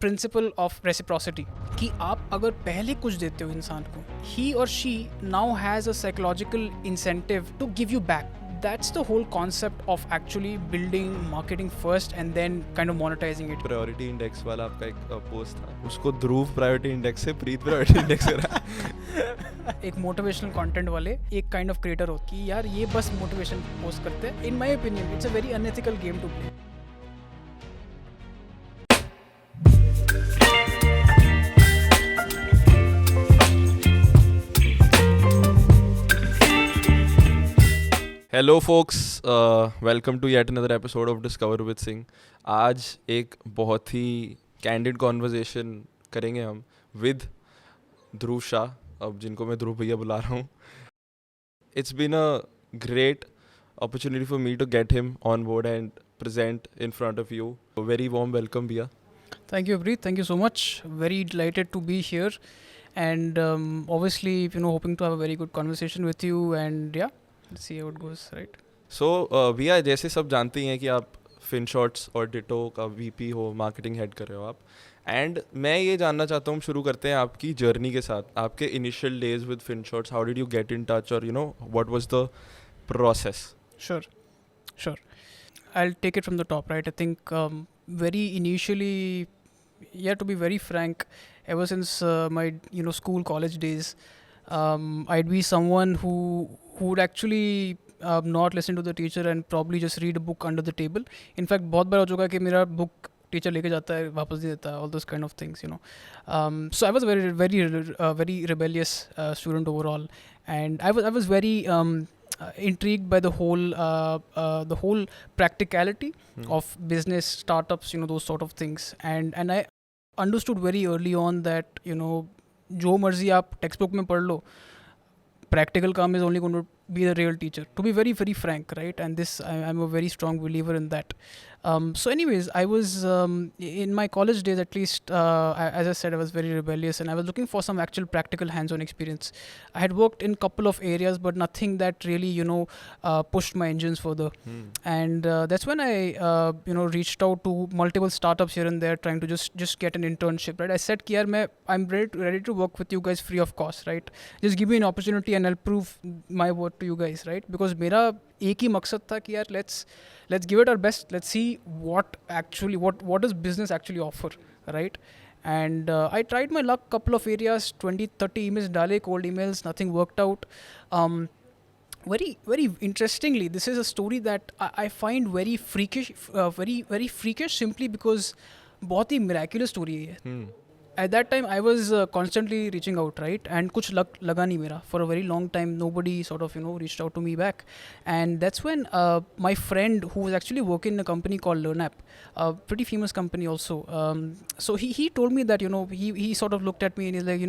Principle of reciprocity कि आप अगर पहले कुछ देते हो इंसान को, ही और she now has a psychological incentive to give you back. That's the whole concept of actually building marketing first and then kind of monetizing it. Priority index वाला आपका एक पोस्ट था, उसको ध्रुव प्रायोरिटी इंडेक्स से प्रीत priority index करा. एक motivational content वाले एक काइंड ऑफ क्रिएटर हो कि यार ये बस मोटिवेशन पोस्ट करते हैं. In my opinion it's a very unethical game to play. Hello folks, welcome to yet another episode of discover with Singh. आज एक बहुत ही कैंडिड कॉन्वर्जेशन करेंगे हम विद ध्रुव शाह, अब जिनको मैं ध्रुव भैया बुला रहा हूँ. It's been a great opportunity for me to get him on board and present in front of you. A very warm welcome, Bia. Thank you, Preet. Thank you so much. Very delighted to be here, and obviously, hoping to have a very good conversation with you. And yeah, let's see how it goes, right? So, Bia, जैसे सब जानते ही हैं कि आप FinShots और Ditto का VP हो, marketing head कर रहे हो आप. एंड मैं ये जानना चाहता हूँ, शुरू करते हैं आपकी जर्नी के साथ, आपके initial days with FinShots. How did you get in touch, और what was the process? Sure. I'll take it from the top, right? I think very initially, yeah, to be very frank, ever since my school, college days, I'd be someone who would actually not listen to the teacher and probably just read a book under the table. In fact, बहुत बार हो चुका है कि मेरा book teacher लेके जाता है, वापस दे देता है, all those kind of things, So I was very rebellious student overall, and I was very intrigued by the whole practicality of business, startups, those sort of things, and I understood very early on that जो मर्जी आप text book में पढ़ लो, practical काम is only going to be the real teacher, to be very very frank, right? And this I'm a very strong believer in that. So anyways, I was in my college days, at least, as I said, I was very rebellious, and I was looking for some actual practical hands-on experience. I had worked in couple of areas, but nothing that really pushed my engines further. And that's when I reached out to multiple startups here and there, trying to just get an internship, right? I said कि यार I'm ready to work with you guys free of cost, right? Just give me an opportunity and I'll prove my worth to you guys, right? Because मेरा एक ही मकसद था कि यार let's give it our best, let's see what does business actually offer, right? And I tried my luck couple of areas, 20-30 emails डाले, cold emails, nothing worked out. Very very interestingly, this is a story that I find very freakish, very freakish, simply because बहुत ही miraculous story है ये. At that time, I was constantly reaching out, right? And कुछ लगा नहीं मेरा. For a very long time, nobody sort of, reached out to me back. And that's when my friend, who was actually working in a company called LearnApp, a pretty famous company also. So he told me that, he sort of looked at me and he's like,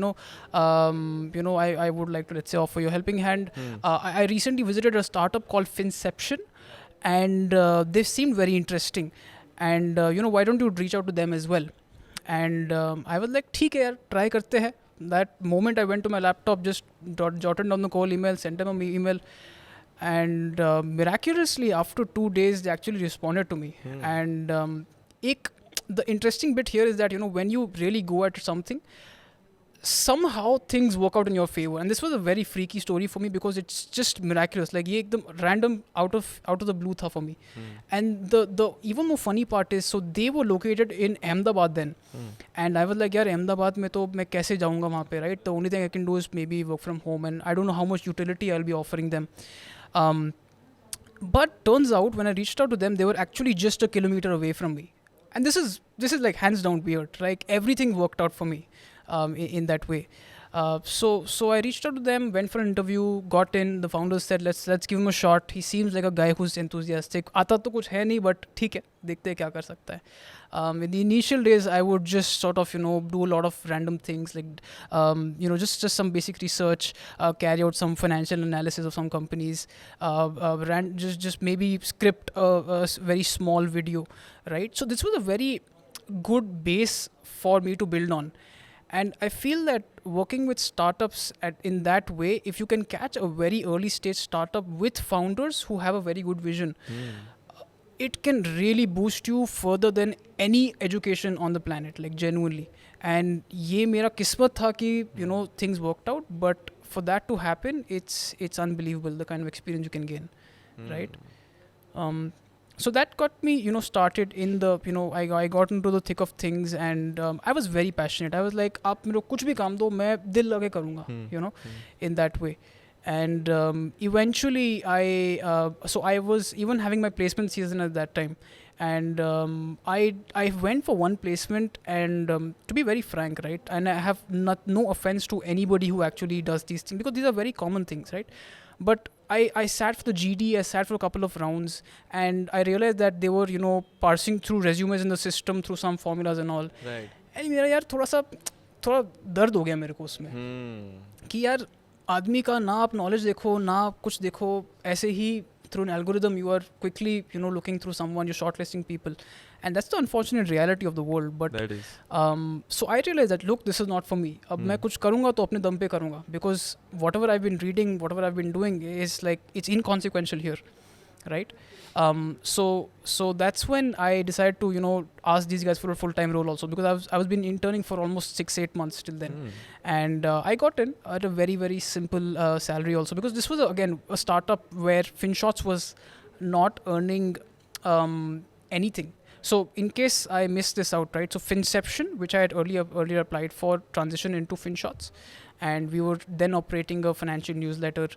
I would like to, let's say, offer you a helping hand. I recently visited a startup called Finception, and they seemed very interesting. And, why don't you reach out to them as well? And I was like, ठीक है यार, try करते हैं. That moment I went to my laptop, just jotted down the call email, sent them an email, and miraculously after 2 days they actually responded to me. And the interesting bit here is that when you really go at something, somehow things work out in your favor. And this was a very freaky story for me because it's just miraculous. Like ये एकदम random out of the blue था for me. And the even more funny part is, so they were located in Ahmedabad then. And I was like, यार Ahmedabad में तो मैं कैसे जाऊँगा वहाँ पे, right? The only thing I can do is maybe work from home, and I don't know how much utility I'll be offering them. But turns out when I reached out to them, they were actually just a kilometer away from me. And this is like hands down weird. Like everything worked out for me in that way. So I reached out to them, went for an interview, got in. The founders said, let's give him a shot. He seems like a guy who's enthusiastic. आता तो कुछ है नहीं, but ठीक है, देखते हैं क्या कर सकता है. In the initial days, I would just sort of do a lot of random things, like just some basic research, carry out some financial analysis of some companies, just maybe script a very small video, right? So this was a very good base for me to build on. And I feel that working with startups in that way, if you can catch a very early stage startup with founders who have a very good vision, it can really boost you further than any education on the planet, like genuinely. And ये मेरा किस्मत था कि you know things worked out, but for that to happen, it's unbelievable the kind of experience you can gain, right? So that got me, you know, started in the, you know, I got into the thick of things, and I was very passionate. I was like, आप मेरे को कुछ भी काम दो, मैं दिल लगे करूँगा, you know, in that way. And eventually so I was even having my placement season at that time, and I went for one placement, and to be very frank, right, and I have no offense to anybody who actually does these things, because these are very common things, right? But I sat for the GD, I sat for a couple of rounds, and I realized that they were, you know, parsing through resumes in the system through some formulas and all. Right. And मेरा यार थोड़ा दर्द हो गया मेरे को उसमें, कि यार आदमी का ना आप नॉलेज देखो ना कुछ देखो, ऐसे ही through an algorithm you are quickly, you know, looking through someone, you're shortlisting people, and that's the unfortunate reality of the world. But That is. So I realized that look, this is not for me. अब मैं कुछ करूँगा तो अपने दम पे करूँगा, because whatever I've been reading, whatever I've been doing is like, it's inconsequential here, right? So that's when I decided to, you know, ask these guys for a full-time role also, because I was been interning for almost 6-8 months till then. And I got in at a very, very simple salary also, because this was again a startup where FinShots was not earning anything. So in case I missed this out, right? So Finception, which I had earlier applied for, transitioned into FinShots, and we were then operating a financial newsletter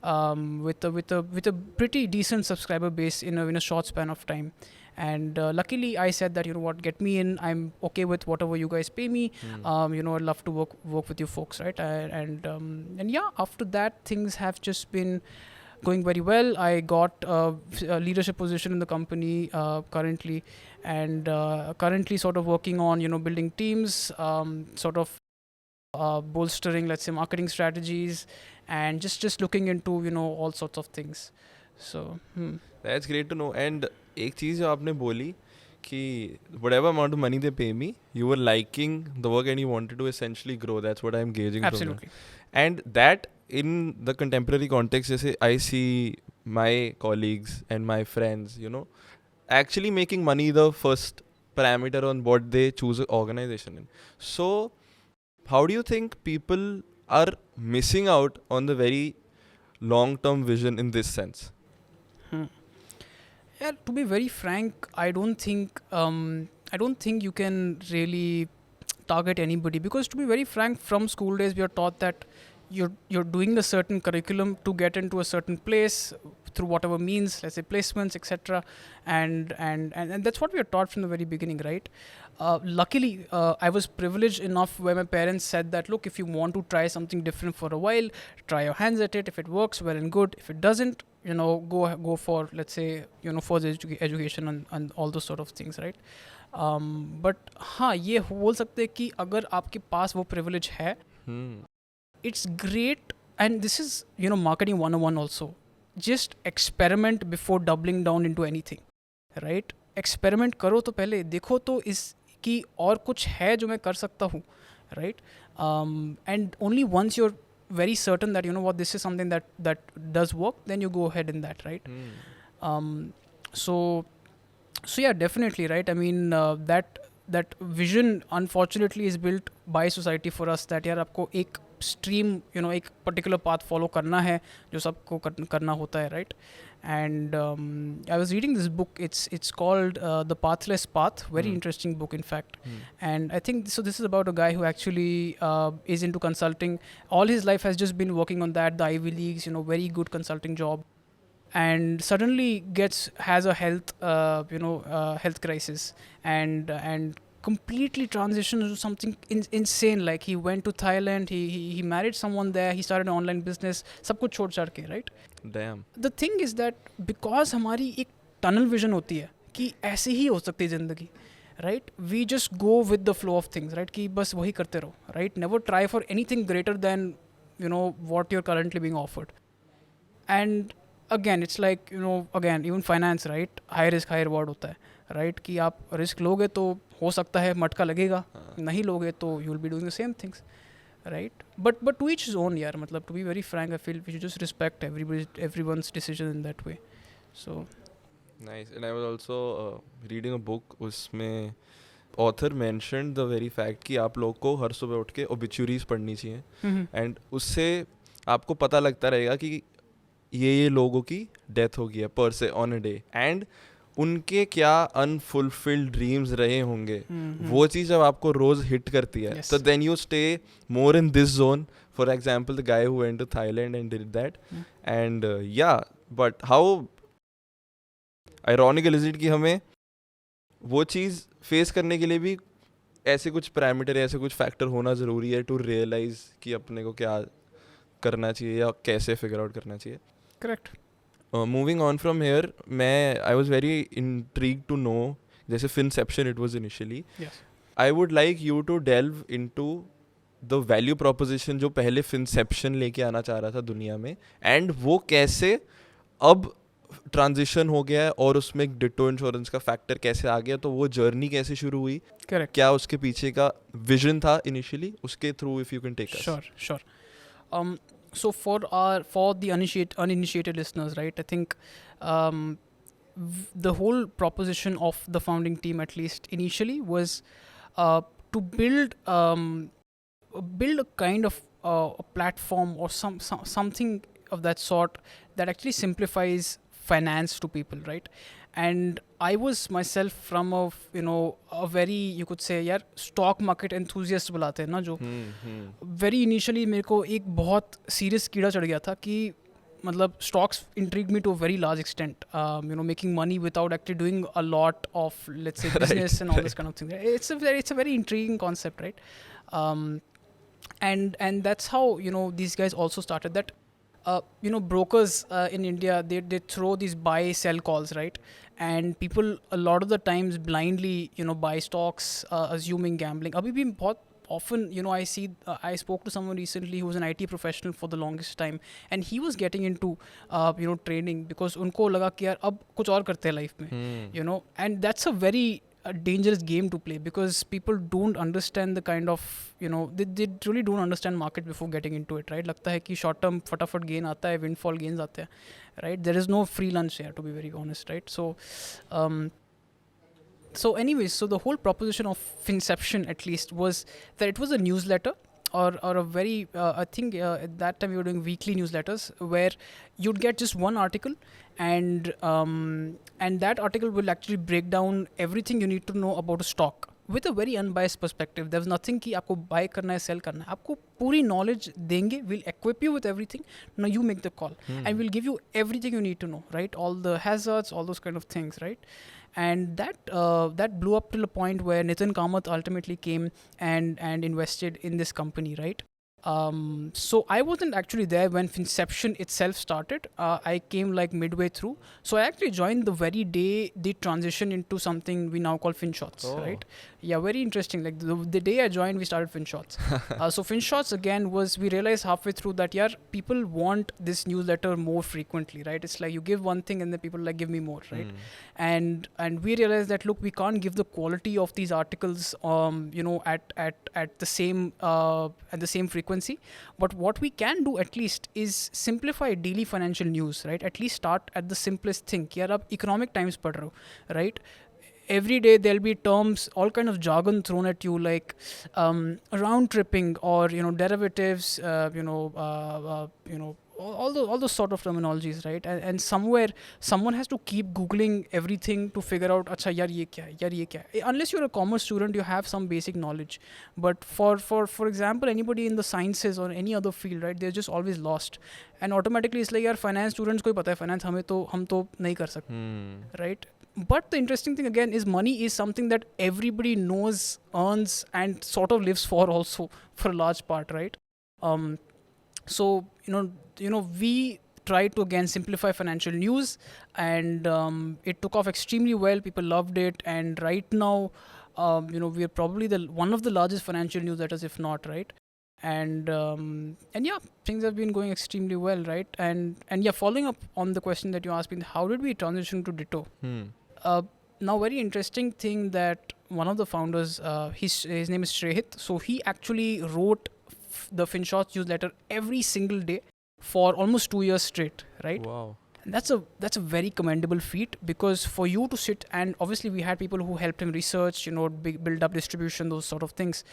with a pretty decent subscriber base in a short span of time. And luckily, I said that, you know what, get me in. I'm okay with whatever you guys pay me. You know, I'd love to work with you folks, right? And yeah, after that, things have just been going very well. I got a leadership position in the company currently, and currently sort of working on, you know, building teams, sort of bolstering, let's say, marketing strategies, and just looking into, you know, all sorts of things. So That's great to know. And एक चीज़ जो आपने बोली कि whatever amount of money they pay me, you were liking the work and you wanted to essentially grow. That's what I'm gauging from absolutely. that. And that in the contemporary context, जैसे I see my colleagues and my friends, you know, actually making money the first parameter on what they choose an organization in. So how do you think people are missing out on the very long-term vision in this sense? Yeah, to be very frank, I don't think you can really target anybody, because to be very frank, from school days we are taught that you're doing a certain curriculum to get into a certain place through whatever means, let's say placements, etc. And that's what we are taught from the very beginning, right? Luckily, I was privileged enough where my parents said that, look, if you want to try something different for a while, try your hands at it. If it works, well and good. If it doesn't, you know, go for, let's say, you know, further education and all those sort of things, right? But हाँ, ये बोल सकते हैं कि अगर आपके पास वो privilege है, it's great. And this is, you know, marketing 101 also. Just experiment before doubling down into anything, right? Experiment करो तो पहले देखो तो इसकी और कुछ है जो मैं कर सकता हूँ, right? And only once you're very certain that, you know what, this is something that does work, then you go ahead in that, right? So yeah, definitely, right? I mean, that vision unfortunately is built by society for us, that यार आपको एक stream, you know, एक particular path follow करना है जो सबको करना होता है, right? And I was reading this book. It's called The Pathless Path. Very interesting book, in fact. And I think so. This is about a guy who actually is into consulting. All his life has just been working on that, the Ivy Leagues, you know, very good consulting job. And suddenly has a health health crisis, and completely transitioned to something insane. Like he went to Thailand, he married someone there, he started an online business, सब कुछ छोड़ छाड़ के, right? Damn. The thing is that because हमारी एक tunnel vision होती है कि ऐसे ही हो सकती है ज़िंदगी, right? We just go with the flow of things, right? कि बस वही करते रहो, right? Never try for anything greater than, you know, what you're currently being offered. And again, it's like, you know, again, even finance, right? High risk, high reward होता है, right? कि आप risk लोगे तो हो सकता है मटका लगेगा, नहीं लोगे तो you will be doing the same things, right? But to each his own, यार. मतलब, to be very frank, I feel we should just respect everyone's decision in that way. So Nice. And I was also reading a book. उसमें author mentioned the very fact कि आप लोग को हर सुबह उठ के obituaries पढ़नी चाहिए. And उससे आपको पता लगता रहेगा कि ये लोगों की डेथ हो गई है पर से ऑन अ डे, एंड उनके क्या अनफुलफिल्ड ड्रीम्स रहे होंगे. वो चीज़ जब आपको रोज हिट करती है, Yes. तो then you stay more in this zone. For example the guy who went to Thailand and did that. And yeah, but how ironical is it कि हमें वो चीज़ फेस करने के लिए भी ऐसे कुछ पैरामीटर, ऐसे कुछ फैक्टर होना ज़रूरी है टू रियलाइज कि अपने को क्या करना चाहिए या कैसे फिगर आउट करना चाहिए. Correct. Moving on from here, मैं I was very intrigued to know, जैसे Finception it was initially, I would like you to delve into the value proposition जो पहले फिनसेप्शन लेके आना चाह रहा था दुनिया में, एंड वो कैसे अब ट्रांजिशन हो गया है और उसमें एक डिटो इंश्योरेंस का फैक्टर कैसे आ गया. तो वो जर्नी कैसे शुरू हुई, करेक्ट. क्या उसके पीछे का विजन था इनिशियली, उसके through if you can take us. Sure. So for the uninitiated listeners, right? I think the whole proposition of the founding team, at least initially, was to build a kind of a platform or something of that sort that actually simplifies finance to people, right? And I was myself from a very, you could say यार stock market enthusiast बुलाते हैं ना जो, very initially मेरे को एक बहुत serious कीड़ा चढ़ गया था कि मतलब stocks intrigued me to a very large extent, making money without actually doing a lot of, let's say, business and all this kind of thing. It's a very intriguing concept, right? And that's how these guys also started that. Brokers in India, they throw these buy sell calls, right? And people a lot of the times blindly buy stocks, assuming gambling. Abhi bhi bahut often I see, I spoke to someone recently who was an IT professional for the longest time, and he was getting into trading because unko laga ki yaar ab kuch aur karte hain life mein, and that's a very dangerous game to play because people don't understand the kind of they really don't understand market before getting into it, right? लगता है कि short term फटाफट gain आता है, windfall gains आते हैं, right? There is no free lunch here, to be very honest, right? So anyways, so the whole proposition of Finception, at least, was that it was a newsletter or a very I think at that time we were doing weekly newsletters where you'd get just one article, and that article will actually break down everything you need to know about a stock with a very unbiased perspective. There was nothing कि आपको buy करना है, sell करना है. आपको पूरी knowledge देंगे, we'll equip you with everything. Now you make the call, and we'll give you everything you need to know, right? All the hazards, all those kind of things, right? And that blew up till a point where Nitin Kamath ultimately came and invested in this company, right? So I wasn't actually there when Finception itself started. I came like midway through. So I actually joined the very day they transitioned into something we now call FinShots, right? Yeah, very interesting. Like the day I joined, we started FinShots. So FinShots again was, we realized halfway through that, yeah, people want this newsletter more frequently, right? It's like you give one thing and then people like, give me more, right? And we realized that, look, we can't give the quality of these articles, at the same frequency. But what we can do at least is simplify daily financial news, right? At least start at the simplest thing. कि यार आप economic times पढ़ रहे हो, right? Every day there'll be terms, all kind of jargon thrown at you, like round tripping or derivatives, all those sort of terminologies, right? And somewhere someone has to keep googling everything to figure out, acha yaar ye kya hai. Unless you're a commerce student, you have some basic knowledge. But for example, anybody in the sciences or any other field, right, they're just always lost. And automatically it's like, yaar, finance students को ही पता है finance, हम तो नहीं कर सकते, right? But the interesting thing again is money is something that everybody knows, earns, and sort of lives for also, for a large part, right? So we tried to again simplify financial news, and it took off extremely well. People loved it, and right now, we are probably one of the largest financial newsletters, if not, right? And yeah, things have been going extremely well, right? And yeah, following up on the question that you asked me, how did we transition to Ditto? Now, very interesting thing that one of the founders, his name is Shrehit, so he actually wrote the FinShots newsletter every single day for almost 2 years straight, right? Wow. And that's a very commendable feat, because for you to sit, and obviously we had people who helped him research, build up distribution, those sort of things.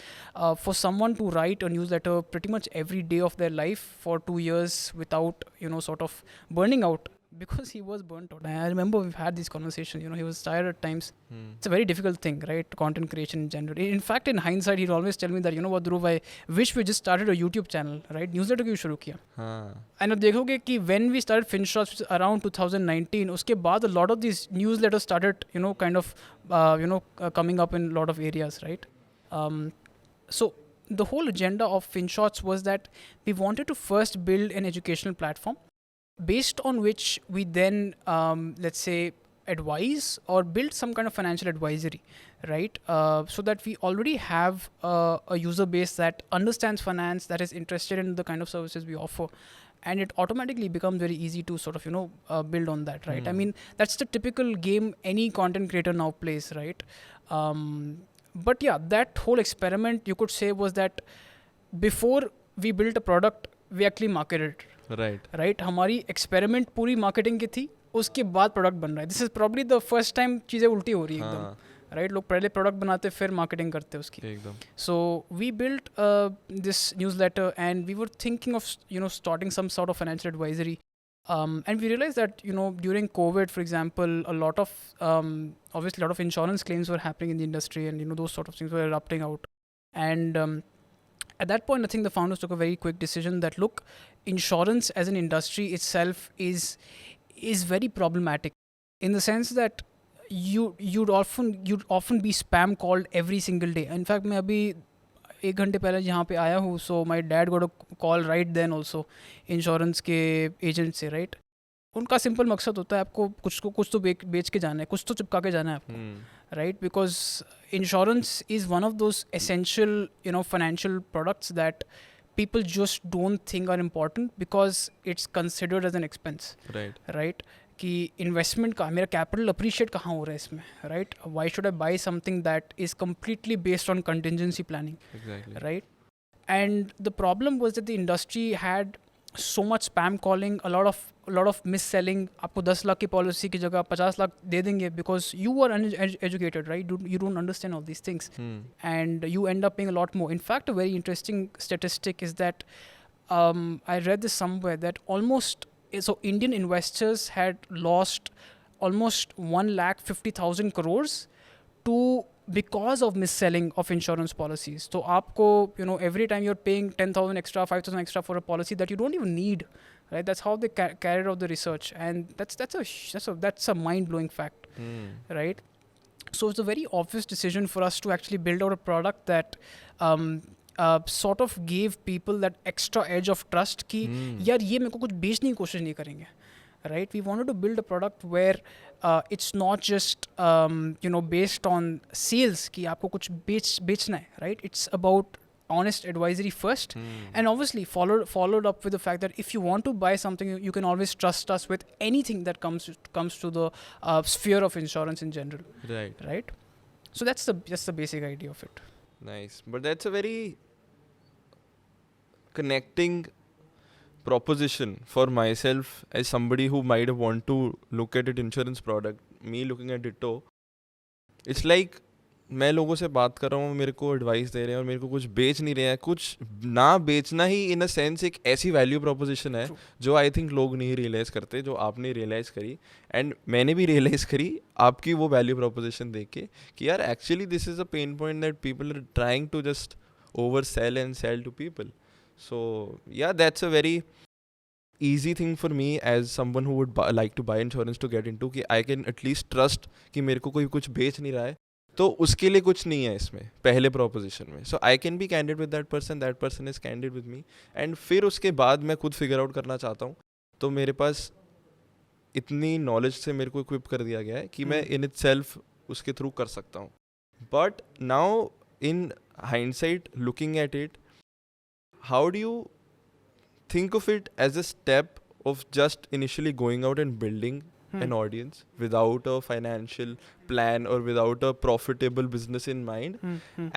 For someone to write a newsletter pretty much every day of their life for 2 years without sort of burning out, because he was burnt out. I remember we've had these conversations. He was tired at times. It's a very difficult thing, right? Content creation in general. In fact, in hindsight, he'd always tell me that, what, Dhruv, I wish we just started a YouTube channel, right? Newsletter क्यों शुरू किया? And अब देखोगे कि when we started FinShots, which is around 2019, उसके बाद a lot of these newsletters started, coming up in a lot of areas, right? So the whole agenda of FinShots was that we wanted to first build an educational platform based on which we then, let's say, advise or build some kind of financial advisory, right? So that we already have a user base that understands finance, that is interested in the kind of services we offer. And it automatically becomes very easy to sort of, build on that, right? I mean, that's the typical game any content creator now plays, right? But yeah, that whole experiment, you could say, was that before we built a product, we actually marketed it. Right हमारी experiment पूरी marketing की थी, उसके बाद product बन रहा है. This is probably the first time चीज़ें उल्टी हो रही है एकदम, राइट? लोग पहले प्रोडक्ट बनाते फिर मार्केटिंग करते उसकी एकदम. So we built this newsletter and we were thinking of starting some sort of financial advisory. And we realized that during COVID, for example, a lot of obviously a lot of insurance claims were happening in the industry, and those sort of things were erupting out. And at that point, I think the founders took a very quick decision that, look, insurance as an industry itself is very problematic, in the sense that you'd often be spam called every single day. In fact, मैं अभी 1 घंटे पहले यहाँ पे आया हूँ, so my dad got a call right then also, insurance के agent से, राइट? उनका सिंपल मकसद होता है आपको कुछ तो बेच के जाना है, कुछ तो चिपका के जाना है आपको, right? Because insurance is one of those essential financial products that people just don't think are important because it's considered as an expense, right? कि इन्वेस्टमेंट का मेरा कैपिटल अप्रिशिएट कहाँ हो रहा है इसमें, right? Why should I by something that is completely based on contingency planning, right? And the problem was that the industry had so much spam calling, a lot of mis-selling. आपको 10 लाख की policy की जगह 50 लाख दे देंगे because you are uneducated, right? You don't understand all these things, and you end up paying a lot more. In fact, a very interesting statistic is that I read this somewhere that Indian investors had lost almost 1,50,000 crores because of mis-selling of insurance policies. So aapko, every time you're paying 10,000 extra, 5,000 extra for a policy that you don't even need, right? That's how they carried out the research, and that's a mind-blowing fact, right? So it's a very obvious decision for us to actually build out a product that sort of gave people that extra edge of trust कि यार ये मेरे को कुछ बेचने की कोशिश नहीं करेंगे, right? We wanted to build a product where it's not just based on sales कि आपको कुछ बेचना है, right? It's about honest advisory first, and obviously followed up with the fact that if you want to buy something, you can always trust us with anything that comes to the sphere of insurance in general, right? So that's the basic idea of it. Nice, but that's a very connecting proposition for myself as somebody who might want to look at an insurance product. Me looking at Ditto, it's like मैं लोगों से बात कर रहा हूँ, मेरे को advice दे रहे हैं और मेरे को कुछ बेच नहीं रहे हैं. कुछ ना बेचना ही इन अ सेंस एक ऐसी वैल्यू प्रोपोजिशन है जो आई थिंक लोग नहीं रियलाइज़ करते, जो आपने रियलाइज़ करी एंड मैंने भी रियलाइज़ करी आपकी वो वैल्यू प्रोपोजिशन देख के कि यार actually this is a pain point that people are trying to just over sell and sell to people. So yeah, that's a very easy thing for me as someone who would like to buy insurance to get into कि I can at least trust कि मेरे को कोई कुछ बेच नहीं रहा है, तो उसके लिए कुछ नहीं है इसमें पहले प्रोपोजिशन में. So I can be candid with that person is candid with me, and फिर उसके बाद मैं खुद फिगर आउट करना चाहता हूँ, तो मेरे पास इतनी नॉलेज से मेरे को इक्विप कर दिया गया है कि मैं इन इटसेल्फ उसके थ्रू कर सकता हूँ. But now in hindsight looking at it, how do you think of it as a step of just initially going out and building an audience without a financial plan or without a profitable business in mind,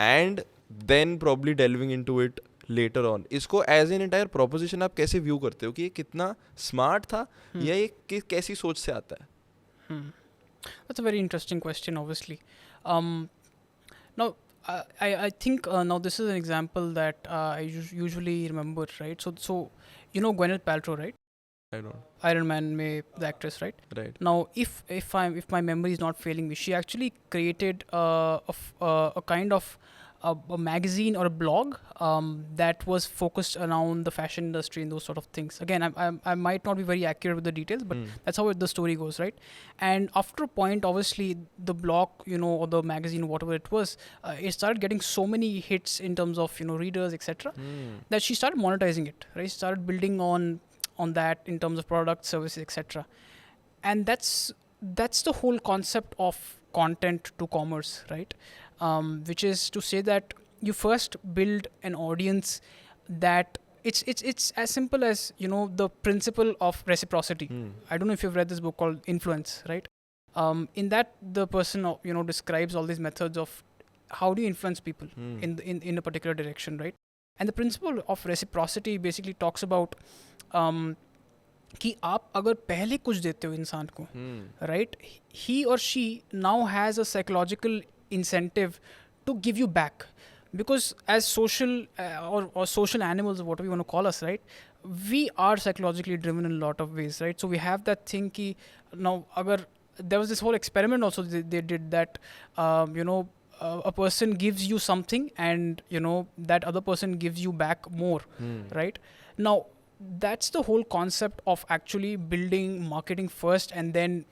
and then probably delving into it later on. इसको as an entire proposition आप कैसे view करते हो कि ये कितना smart था या ये कैसी सोच से आता है? That's a very interesting question, obviously. Now, I think now this is an example that I usually remember, right? So you know Gwyneth Paltrow, right? I don't. Iron Man, the actress, right? Right. Now, if my memory is not failing me, she actually created a kind of a magazine or a blog that was focused around the fashion industry and those sort of things. Again, I might not be very accurate with the details, but that's how the story goes, right? And after a point, obviously, the blog, or the magazine, whatever it was, it started getting so many hits in terms of readers, etc., that she started monetizing it, right? She started building on that in terms of products, services, etc. And that's the whole concept of content to commerce, right? Which is to say that you first build an audience that it's as simple as the principle of reciprocity. I don't know if you've read this book called Influence, right? In that, the person describes all these methods of how do you influence people in a particular direction, right? And the principle of reciprocity basically talks about कि आप अगर पहले कुछ देते हो इंसान को, right, he or she now has a psychological incentive to give you back, because as social or social animals, whatever you want to call us, right, we are psychologically driven in a lot of ways, right? So we have that thing ki now agar there was this whole experiment also they did that a person gives you something and that other person gives you back more, right? Now that's the whole concept of actually building marketing first and then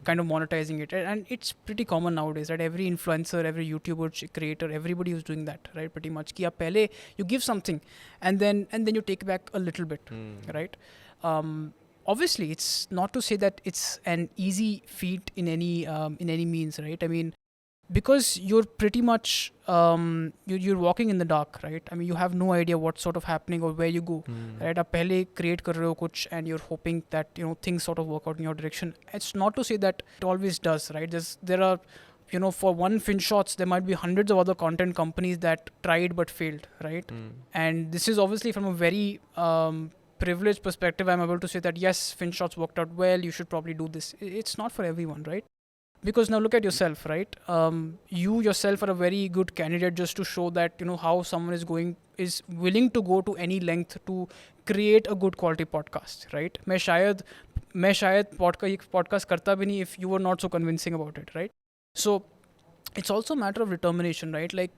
kind of monetizing it, and it's pretty common nowadays, right? Every influencer, every YouTuber, creator, everybody is doing that, right? Pretty much ki aap pehle you give something and then you take back a little bit, right? Obviously it's not to say that it's an easy feat in any means, right? I mean, because you're pretty much you're walking in the dark, right? I mean, you have no idea what's sort of happening or where you go, right? आप पहले create कर रहे हो कुछ and you're hoping that things sort of work out in your direction. It's not to say that it always does, right? There are for one FinShots, there might be hundreds of other content companies that tried but failed, right? And this is obviously from a very privileged perspective. I'm able to say that yes, FinShots worked out well, you should probably do this. It's not for everyone, right? Because now look at yourself, right? You yourself are a very good candidate just to show that how someone is willing to go to any length to create a good quality podcast, right? मैं शायद podcast करता भी नहीं if you were not so convincing about it, right? So it's also a matter of determination, right? Like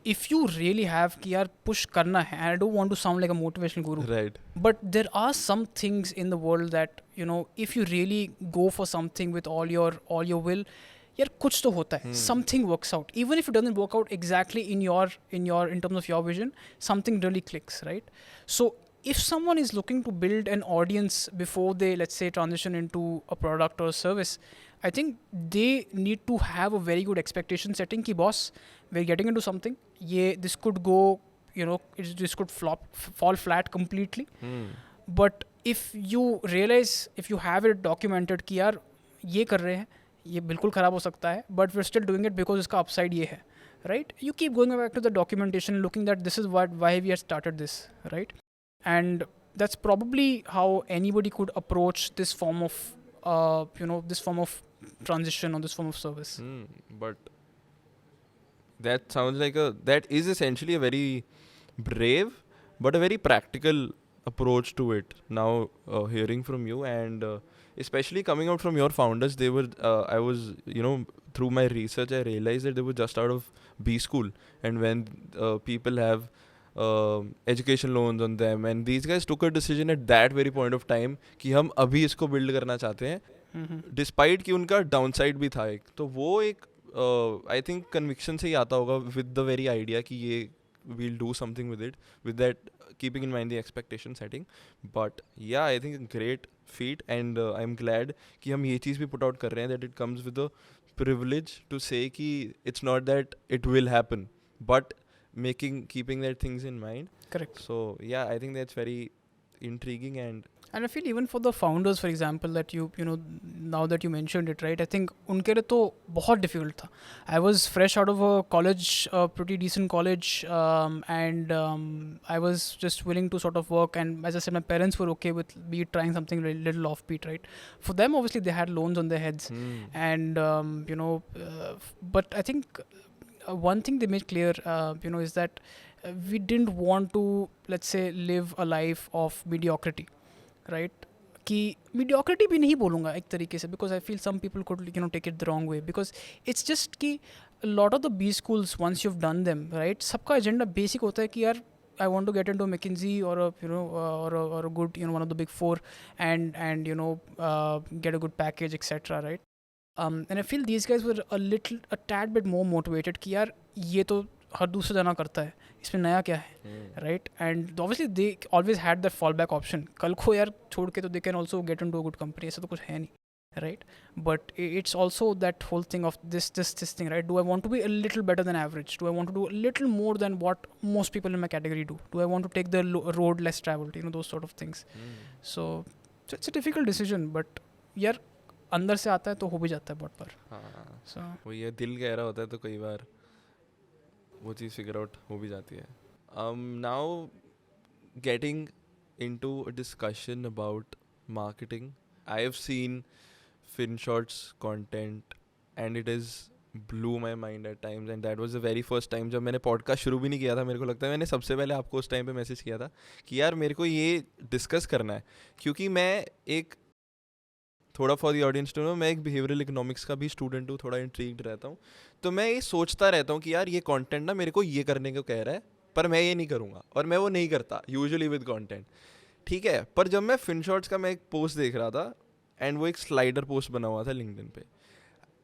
if you really have कि यार push करना है, and I don't want to sound like a motivational guru, right? But there are some things in the world that if you really go for something with all your will, यार कुछ तो होता है. Something works out, even if it doesn't work out exactly in terms of your vision. Something really clicks, right? So if someone is looking to build an audience before they, let's say, transition into a product or a service, I think they need to have a very good expectation setting ki boss, we're getting into something, this could go, this could fall flat completely. But if you realize, if you have it documented कि यार ये कर रहे हैं, ये बिल्कुल ख़राब हो सकता है, but we're still doing it because इसका upside ये है, right? You keep going back to the documentation, looking that this is why we had started this, right? And that's probably how anybody could approach this form of this form of transition or this form of service. But that sounds like that is essentially a very brave but a very practical approach to it. Now hearing from you, and especially coming out from your founders, they were I was through my research I realized that they were just out of B school, and when people have education loans on them, and these guys took a decision at that very point of time कि हम अभी इसको build करना चाहते हैं, despite कि उनका downside भी था एक, तो वो एक I think conviction से ही आता होगा with the very idea कि ये we'll do something with it, with that keeping in mind the expectation setting. But yeah, I think a great feat, and I'm glad कि हम ये चीज़ भी put out कर रहे हैं, that it comes with the privilege to say कि it's not that it will happen, but keeping that things in mind. Correct. So yeah, I think that's very intriguing, and And I feel even for the founders, for example, that you know, now that you mentioned it, right? I think उनके लिए तो बहुत difficult था. I was fresh out of a college, a pretty decent college, and I was just willing to sort of work. And as I said, my parents were okay with me trying something little offbeat, right? For them, obviously, they had loans on their heads, and you know, but I think one thing they made clear, you know, is that we didn't want to, let's say, live a life of mediocrity. Right कि mediocrity भी नहीं बोलूँगा एक तरीके से, because I feel some people could you know take it the wrong way, because it's just कि lot of the B schools once you have done them, right, सबका agenda basic होता है कि यार I want to get into McKinsey or a you know or a good, you know, one of the big four, and you know, get a good package, etc. Right? And I feel these guys were a tad bit more motivated कि यार ये तो हर दूसरा जना करता है, इसमें नया क्या है, right? And obviously they always had that fall back option, कल को यार छोड़ के तो they can also get into a good company, ऐसा तो कुछ है नहीं, right? But it's also that whole thing of this thing, right? Do I want to be a little better than average? Do I want to do a little more than what most people in my category do? Do I want to take the road less traveled? You know, those sort of things. So it's a difficult decision, but यार अंदर से आता है तो हो भी जाता है बहुत बार. So वो ये दिल कह रहा होता है तो कई बार वो चीज़ फिगर आउट हो भी जाती है. Now getting into a discussion about marketing, I have seen FinShot's content and it is blew my mind at times, and that was the very first time जब मैंने पॉडकास्ट शुरू भी नहीं किया था. मेरे को लगता है मैंने सबसे पहले आपको उस टाइम पे मैसेज किया था कि यार मेरे को ये डिस्कस करना है, क्योंकि मैं एक थोड़ा for the audience to know, मैं एक बिहेवियरल इकोनॉमिक्स का भी स्टूडेंट हूँ, थोड़ा इंट्रीग्ड रहता हूँ. तो मैं ये सोचता रहता हूँ कि यार ये कंटेंट ना मेरे को ये करने को कह रहा है, पर मैं ये नहीं करूँगा, और मैं वो नहीं करता यूजुअली विद कंटेंट. ठीक है, पर जब मैं FinShots का मैं एक पोस्ट देख रहा था, एंड वो एक स्लाइडर पोस्ट बना हुआ था लिंक्डइन पे,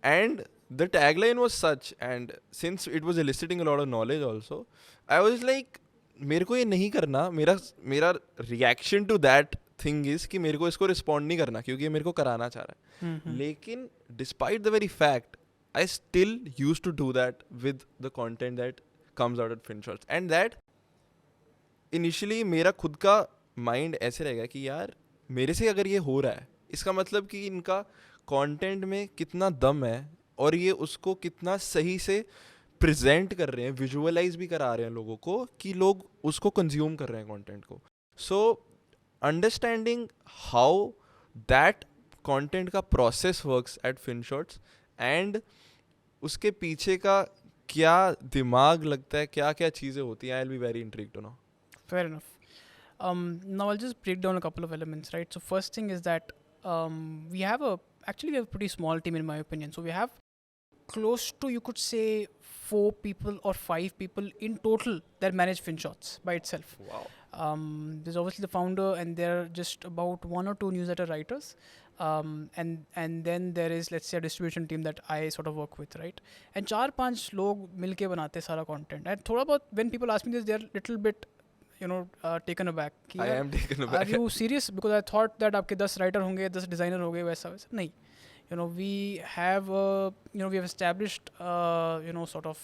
and the tagline was such, and since it was eliciting a lot of knowledge also, I was like मेरे को ये नहीं करना. मेरा reaction to that thing is कि मेरे को इसको रिस्पॉन्ड नहीं करना क्योंकि ये मेरे को कराना चाह रहा है. लेकिन despite the very fact, I still use to do that with the content that comes out at FinShots, and that initially मेरा खुद का माइंड ऐसे रहेगा कि यार मेरे से अगर ये हो रहा है, इसका मतलब कि इनका कंटेंट में कितना दम है और ये उसको कितना सही से प्रेजेंट कर रहे हैं, विजुअलाइज भी करा रहे हैं लोगों को कि लोग उसको कंज्यूम कर रहे हैं कंटेंट को. So understanding how that content का process works at FinShots and उसके पीछे का क्या दिमाग लगता है, क्या क्या चीज़ें होती हैं, I will be very intrigued to know. Fair enough. Now I'll just break down a couple of elements, right? So first thing is that we have a pretty small team in my opinion. So we have close to, you could say, 4 people or 5 people in total that manage FinShots by itself. Wow. There's obviously the founder, and there are just about 1 or 2 newsletter writers, and then there is, let's say, a distribution team that I sort of work with, right? And 4-5 लोग मिलके बनाते हैं सारा content. And थोड़ा बहुत when people ask me this, they are little bit, you know, taken aback. I am taken aback. Are you serious? Because I thought that आपके 10 writer होंगे, 10 designer होंगे, वैसा नहीं. You know, we have established you know, sort of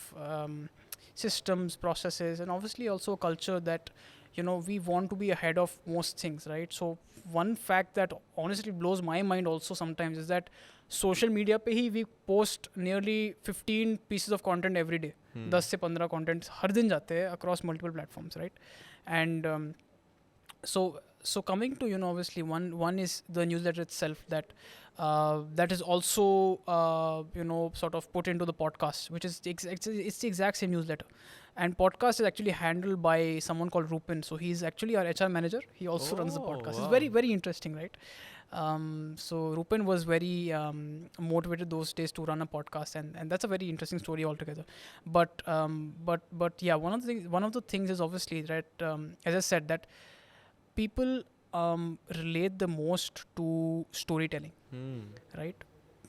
systems, processes, and obviously also a culture that, you know, we want to be ahead of most things, right? So one fact that honestly blows my mind also sometimes is that social media पे ही we post nearly 15 pieces of content every day. 10 से 15 content हर दिन जाते हैं across multiple platforms, right? And so coming to, you know, obviously one is the newsletter itself that is also you know, sort of put into the podcast, which is it's the exact same newsletter. And podcast is actually handled by someone called Rupin. So he's actually our HR manager. He also runs the podcast. Wow. It's very, very interesting, right? So Rupin was very motivated those days to run a podcast, and that's a very interesting story altogether. But yeah, one of the things is obviously that as I said, that people relate the most to storytelling, right?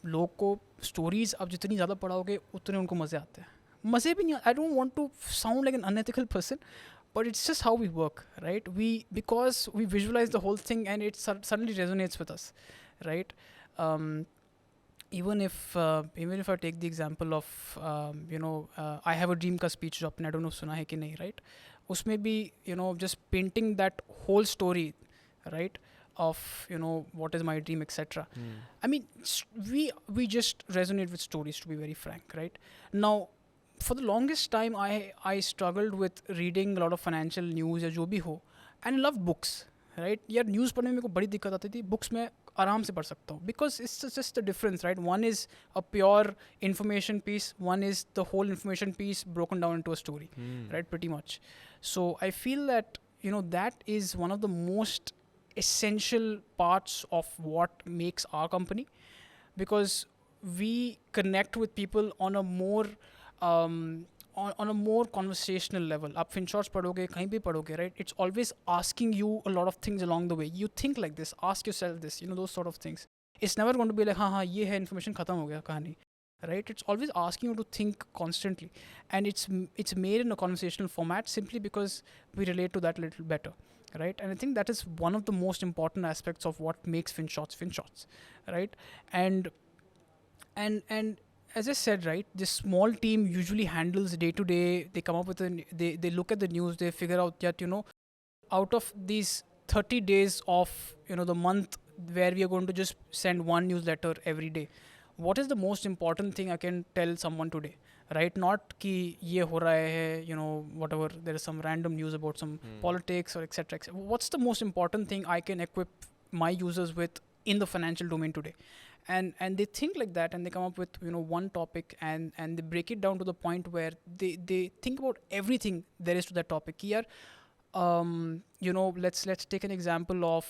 लोग को stories आप जितनी ज़्यादा पढ़ाओगे उतने उनको मज़े आते हैं. मज़े भी नहीं, I don't want to sound like an unethical person, but it's just how we work, right? Because we visualize the whole thing and it suddenly resonates with us, right? Even if I take the example of you know, I have a dream का speech जो आपने I don't know सुना है कि नहीं, right? उसमें भी, you know, just painting that whole story, right? of what is my dream, etc. I mean, we just resonate with stories, to be very frank, right? Now, for the longest time, I struggled with reading a lot of financial news या जो भी हो, and I loved books, right? यार news पढ़ने में मेरे को बड़ी दिक्कत आती थी. बुक्स में आराम से पढ़ सकता हूँ, because it's just the difference, right? One is a pure information piece, one is the whole information piece broken down into a story, right? Pretty much. So I feel that that is one of the most essential parts of what makes our company, because we connect with people on a more on a more conversational level. आप FinShots पढ़ोगे, कहीं भी पढ़ोगे, right? It's always asking you a lot of things along the way. You think like this, ask yourself this, those sort of things. It's never going to be like हाँ ये है, information खत्म हो गया कहानी, right? It's always asking you to think constantly, and it's made in a conversational format simply because we relate to that a little better, right? And I think that is one of the most important aspects of what makes FinShots, right? And as I said, right, this small team usually handles day to day. They come up with they look at the news, they figure out that out of these 30 days of the month where we are going to just send one newsletter every day, what is the most important thing I can tell someone today, right? Not कि ये हो रहा है, whatever, there is some random news about some politics or etc. What's the most important thing I can equip my users with in the financial domain today? And they think like that, and they come up with one topic, and they break it down to the point where they think about everything there is to that topic. Here, let's take an example of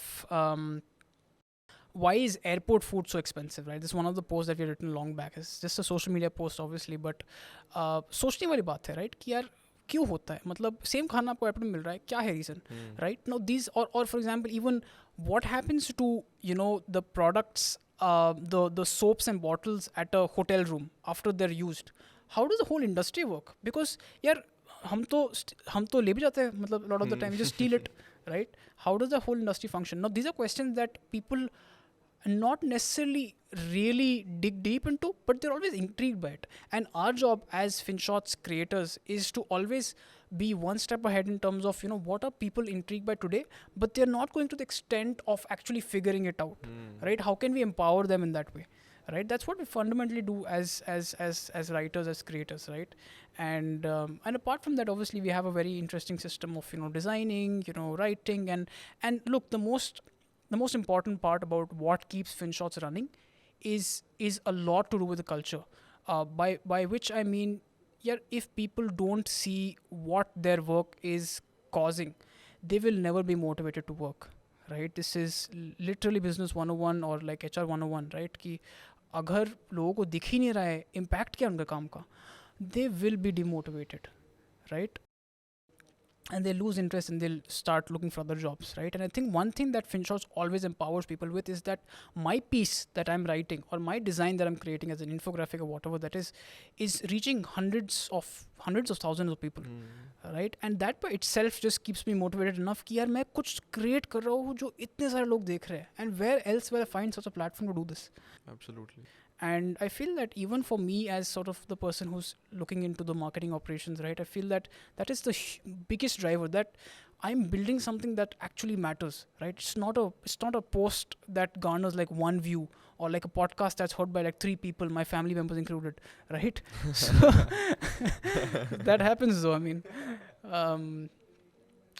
why is airport food so expensive, right? This is one of the posts that we written long back. It's just a social media post, obviously, but सोचने वाली बात है, right? कि यार क्यों होता है, मतलब सेम खाना आपको एयरपोर्ट में मिल रहा है, क्या है रीजन, राइट? नाउ दीज और for example even what happens to the products, the soaps and bottles at a hotel room after they're used. How does the whole industry work? Because यार हम तो ले भी जाते हैं, मतलब a lot of the time we just steal it, right? How does the whole industry function? Now these are questions that people not necessarily really dig deep into, but they're always intrigued by it. And our job as FinShots creators is to always be one step ahead in terms of what are people intrigued by today, but they're not going to the extent of actually figuring it out, right? How can we empower them in that way, right? That's what we fundamentally do as writers, as creators, right? And apart from that, obviously we have a very interesting system of designing, writing, and look, the most important part about what keeps FinShots running is a lot to do with the culture, by which I mean, yeah, if people don't see what their work is causing, they will never be motivated to work, right? This is literally business 101 or like HR 101, right? कि अगर लोगों को दिख ही नहीं रहा है impact क्या उनका काम का, they will be demotivated, right? And they lose interest and they'll start looking for other jobs, right? And I think one thing that FinShots always empowers people with is that my piece that I'm writing or my design that I'm creating as an infographic or whatever that is reaching hundreds of thousands of people, right? And that by itself just keeps me motivated enough कि यार मैं कुछ create कर रहा हूँ जो इतने सारे लोग देख रहे हैं, and where else will I find such a platform to do this? Absolutely. And I feel that even for me as sort of the person who's looking into the marketing operations, right, I feel that is the biggest driver, that I'm building something that actually matters, right? It's not a post that garners like one view, or like a podcast that's heard by like 3 people, my family members included, right? So that happens though, I mean.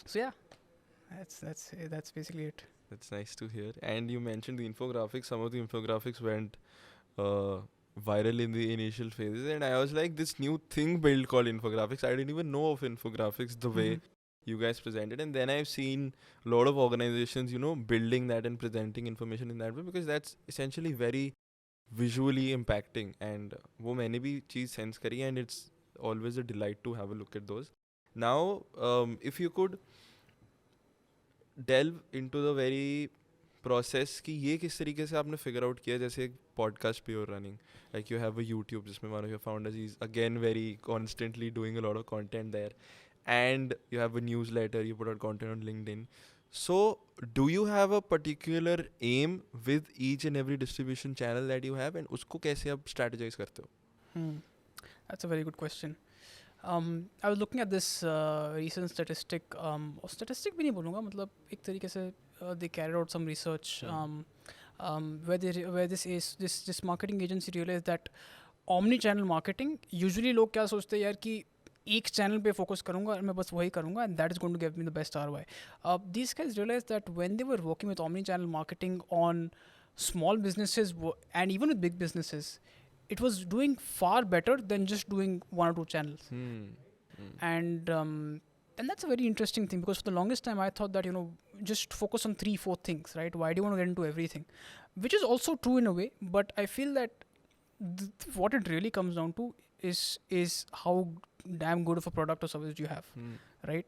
So yeah, that's basically it. That's nice to hear. And you mentioned the infographics. Some of the infographics went viral in the initial phases, and I was like, this new thing built called infographics, I didn't even know of infographics the way you guys presented. And then I've seen a lot of organizations building that and presenting information in that way, because that's essentially very visually impacting, and wo maine bhi cheez sense kari, and it's always a delight to have a look at those. Now if you could delve into the very process कि ये किस तरीके से आपने figure out किया, जैसे एक podcast पे और running, like you have a YouTube जिसमें one of your founders is again very constantly doing a lot of content there, and you have a newsletter, you put out content on LinkedIn. So do you have a particular aim with each and every distribution channel that you have, and उसको कैसे आप strategize करते हो? That's a very good question. I was looking at this recent statistic. Statistic भी नहीं बोलूँगा, मतलब एक तरीके से they carried out some research where this marketing agency realized that omni-channel marketing, usually लोग क्या सोचते हैं यार कि एक चैनल पे फोकस करूंगा और मैं बस वही करूंगा and that is going to give me the best ROI. These guys realized that when they were working with omni-channel marketing on small businesses and even with big businesses, it was doing far better than just doing one or two channels. And that's a very interesting thing, because for the longest time I thought that, just focus on 3-4 things, right? Why do you want to get into everything? Which is also true in a way, but I feel that what it really comes down to is how damn good of a product or service you have, right?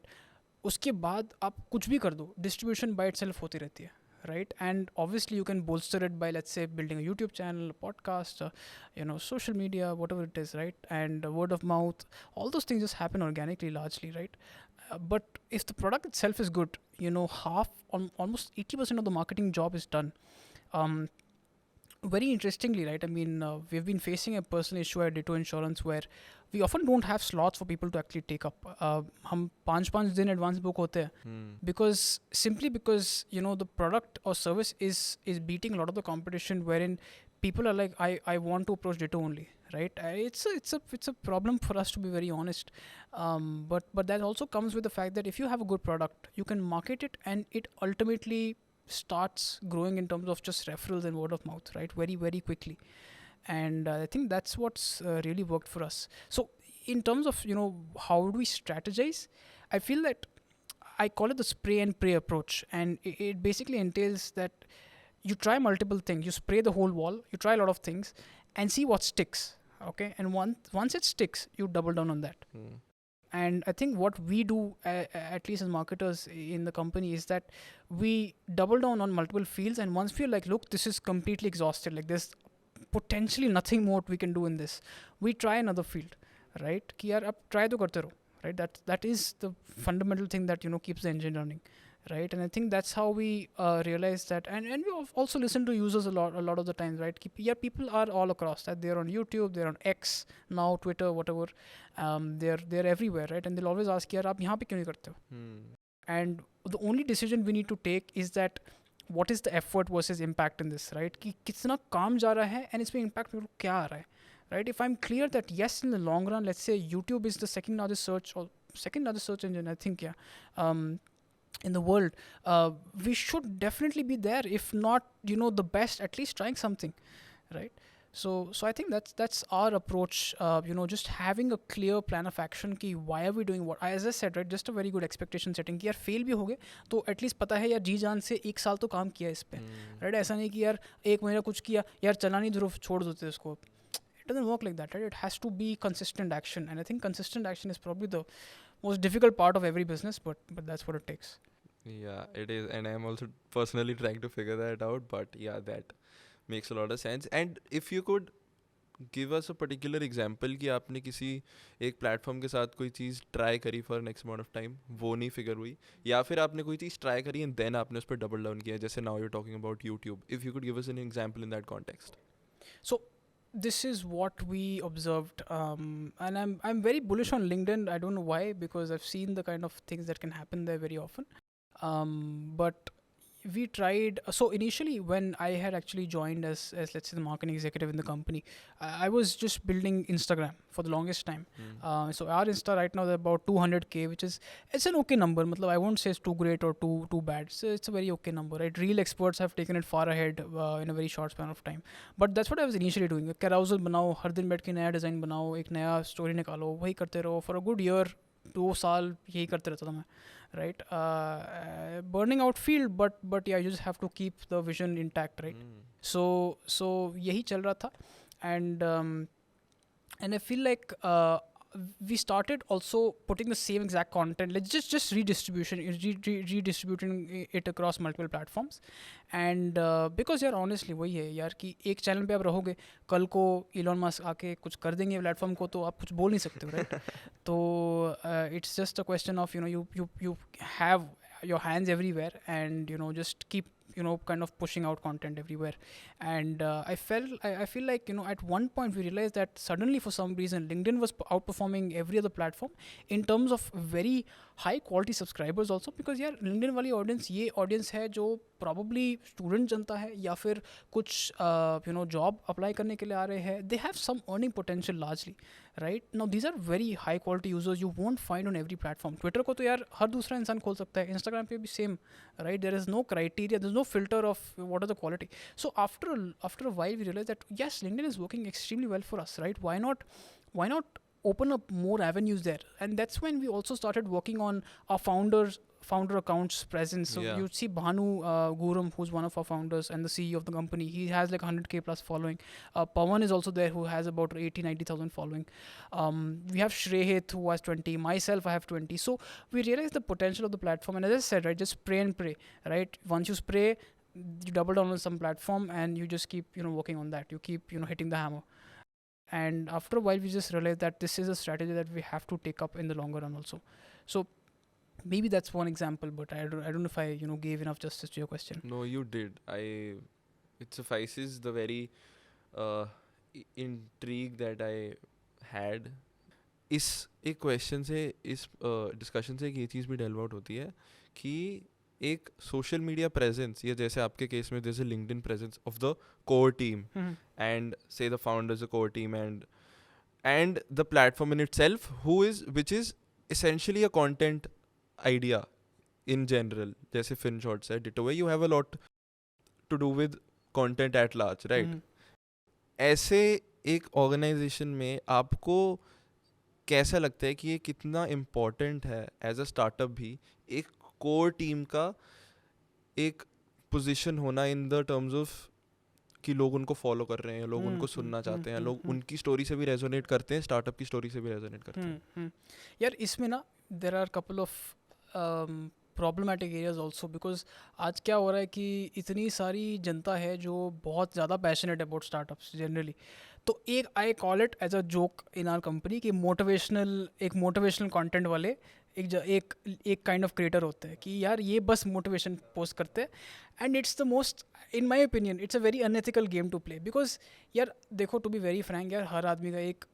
उसके बाद आप कुछ भी कर दो, distribution by itself होती रहती है, right? And obviously you can bolster it by, let's say, building a YouTube channel, a podcast, social media, whatever it is, right? And word of mouth, all those things just happen organically largely, right? But if the product itself is good, almost 80% of the marketing job is done. Very interestingly, right? I mean, we've been facing a personal issue at Ditto Insurance where we often don't have slots for people to actually take up. हम 5 दिन advance book होते हैं because the product or service is beating a lot of the competition, wherein people are like, I want to approach Ditto only, right? It's a problem for us, to be very honest. But that also comes with the fact that if you have a good product, you can market it, and it ultimately starts growing in terms of just referrals and word of mouth, right? Very, very quickly. And I think that's what's really worked for us. So in terms of, how do we strategize? I feel that I call it the spray and pray approach. And it basically entails that you try multiple things. You spray the whole wall, you try a lot of things and see what sticks. Okay. And once it sticks, you double down on that. And I think what we do, at least as marketers in the company, is that we double down on multiple fields. And once we're like, look, this is completely exhausted, like there's potentially nothing more we can do in this, we try another field, right? Ki yaar, ab try to karte raho, right? That is the fundamental thing that, keeps the engine running, right? And I think that's how we realize that. And we also listen to users a lot of the times, right? People are all across that. They're on YouTube, they're on X now, Twitter, whatever. They're everywhere, right? And they'll always ask, yaar, aap yahan pe kyun nahi karte ho? And the only decision we need to take is that what is the effort versus impact in this, right? कि कितना काम जा रहा है and इसमें impact मेरे को क्या आ रहा है, right? If I'm clear that yes, in the long run, let's say YouTube is the second largest search engine, I think, in the world, we should definitely be there, if not, the best, at least trying something, right? So I think that's our approach. Just having a clear plan of action ki why are we doing what. As I said, right, just a very good expectation setting कि यार fail भी हो गए तो at least पता है यार जी जान से 1 साल तो काम किया इस पे, right? ऐसा नहीं कि यार 1 महीना कुछ किया, यार चला नहीं ध्रुव छोड़ देते इसको. It doesn't work like that, right? It has to be consistent action, and I think consistent action is probably the most difficult part of every business, but that's what it takes. Yeah, it is, and I'm also personally trying to figure that out, but yeah, that makes a lot of sense. And if you could give us a particular example कि आपने किसी एक platform के साथ कोई चीज़ try करी for next amount of time, वो नहीं फिगर हुई, या फिर आपने कोई चीज़ ट्राई करी एंड देन आपने उस पर डबल डाउन किया, जैसे now you talking about YouTube, if you could give us an example in that context. So this is what we observed, and I'm very bullish on LinkedIn. I don't know why, because I've seen the kind of things that can happen there very often. But we tried. So initially, when I had actually joined as let's say the marketing executive in the company, I was just building Instagram for the longest time. So our Insta right now is about 200K, which is, it's an okay number. Matlab, I won't say it's too great or too bad. So it's a very okay number, right? Real experts have taken it far ahead in a very short span of time. But that's what I was initially doing. Carousel बनाओ, हर दिन बैठ के नया design बनाओ, एक नया story निकालो, वही करते रहो for a good year, 2 साल यही करते रहता था मैं, right? Burning out field, but yeah, you just have to keep the vision intact, right? So यही चल रहा था, and I feel like we started also putting the same exact content, like just redistributing it across multiple platforms. And because यार honestly वही है यार कि एक चैनल पे आप रहोगे, कल को इलॉन मस्क आके कुछ कर देंगे प्लेटफॉर्म को, तो आप कुछ बोल नहीं सकते हो, राइट? तो it's just a question of you have your hands everywhere, and just keep kind of pushing out content everywhere. And I feel like, at one point we realized that suddenly for some reason LinkedIn was outperforming every other platform in terms of very high quality subscribers also, because यार LinkedIn वाली audience ये audience है जो probably student जनता है या फिर कुछ job apply करने के लिए आ रहे हैं. They have some earning potential largely, right? Now these are very high quality users you won't find on every platform. Twitter को तो यार हर दूसरा इंसान खोल सकता है, Instagram पे भी same, right? There is no criteria, there is no filter of what are the quality. So after a while we realized that yes, LinkedIn is working extremely well for us, right? Why not open up more avenues there? And that's when we also started working on our founder accounts presence. So Yeah. you see Bhanu Guram, who's one of our founders and the CEO of the company. He has like 100k plus following. Pawan is also there, who has about 90,000 following. We have Shreyhit, who has 20. Myself, I have 20. So we realized the potential of the platform. And as I said, right, just spray and pray, right? Once you spray, you double down on some platform and you just keep, working on that. You keep, hitting the hammer. And after a while, we just realized that this is a strategy that we have to take up in the longer run also. So maybe that's one example, but I don't know if I gave enough justice to your question. No, you did. It suffices the very intrigue that I had. इस एक question से, इस discussion से एक ये चीज़ भी delve out होती है कि एक सोशल मीडिया प्रेजेंस, या जैसे आपके केस में जैसे LinkedIn presence of the core team and से the founders the core team and the platform in itself which is essentially a content idea in general. जैसे FinShort said, Ditto, you have a lot to do with content at large, right? ऐसे एक organisation में आपको कैसा लगता है कि ये कितना इम्पोर्टेंट है एज अ स्टार्टअप भी एक कोर टीम का एक पोजीशन होना इन द टर्म्स ऑफ कि लोग उनको फॉलो कर रहे हैं, लोग उनको सुनना चाहते हैं, लोग उनकी स्टोरी से भी रेजोनेट करते हैं, स्टार्टअप की स्टोरी से भी रेजोनेट करते हैं. यार इसमें ना there are couple of problematic areas also, because आज क्या हो रहा है कि इतनी सारी जनता है जो बहुत ज़्यादा पैशनेट अबाउट स्टार्टअप्स जनरली. तो एक I call it as a joke in our company कि मोटिवेशनल कंटेंट वाले एक काइंड ऑफ क्रिएटर होते हैं कि यार ये बस मोटिवेशन पोस्ट करते हैं. And it's the most, in my opinion it's a very unethical game to play. Because यार देखो, टू बी वेरी फ्रैंक, यार हर आदमी का एक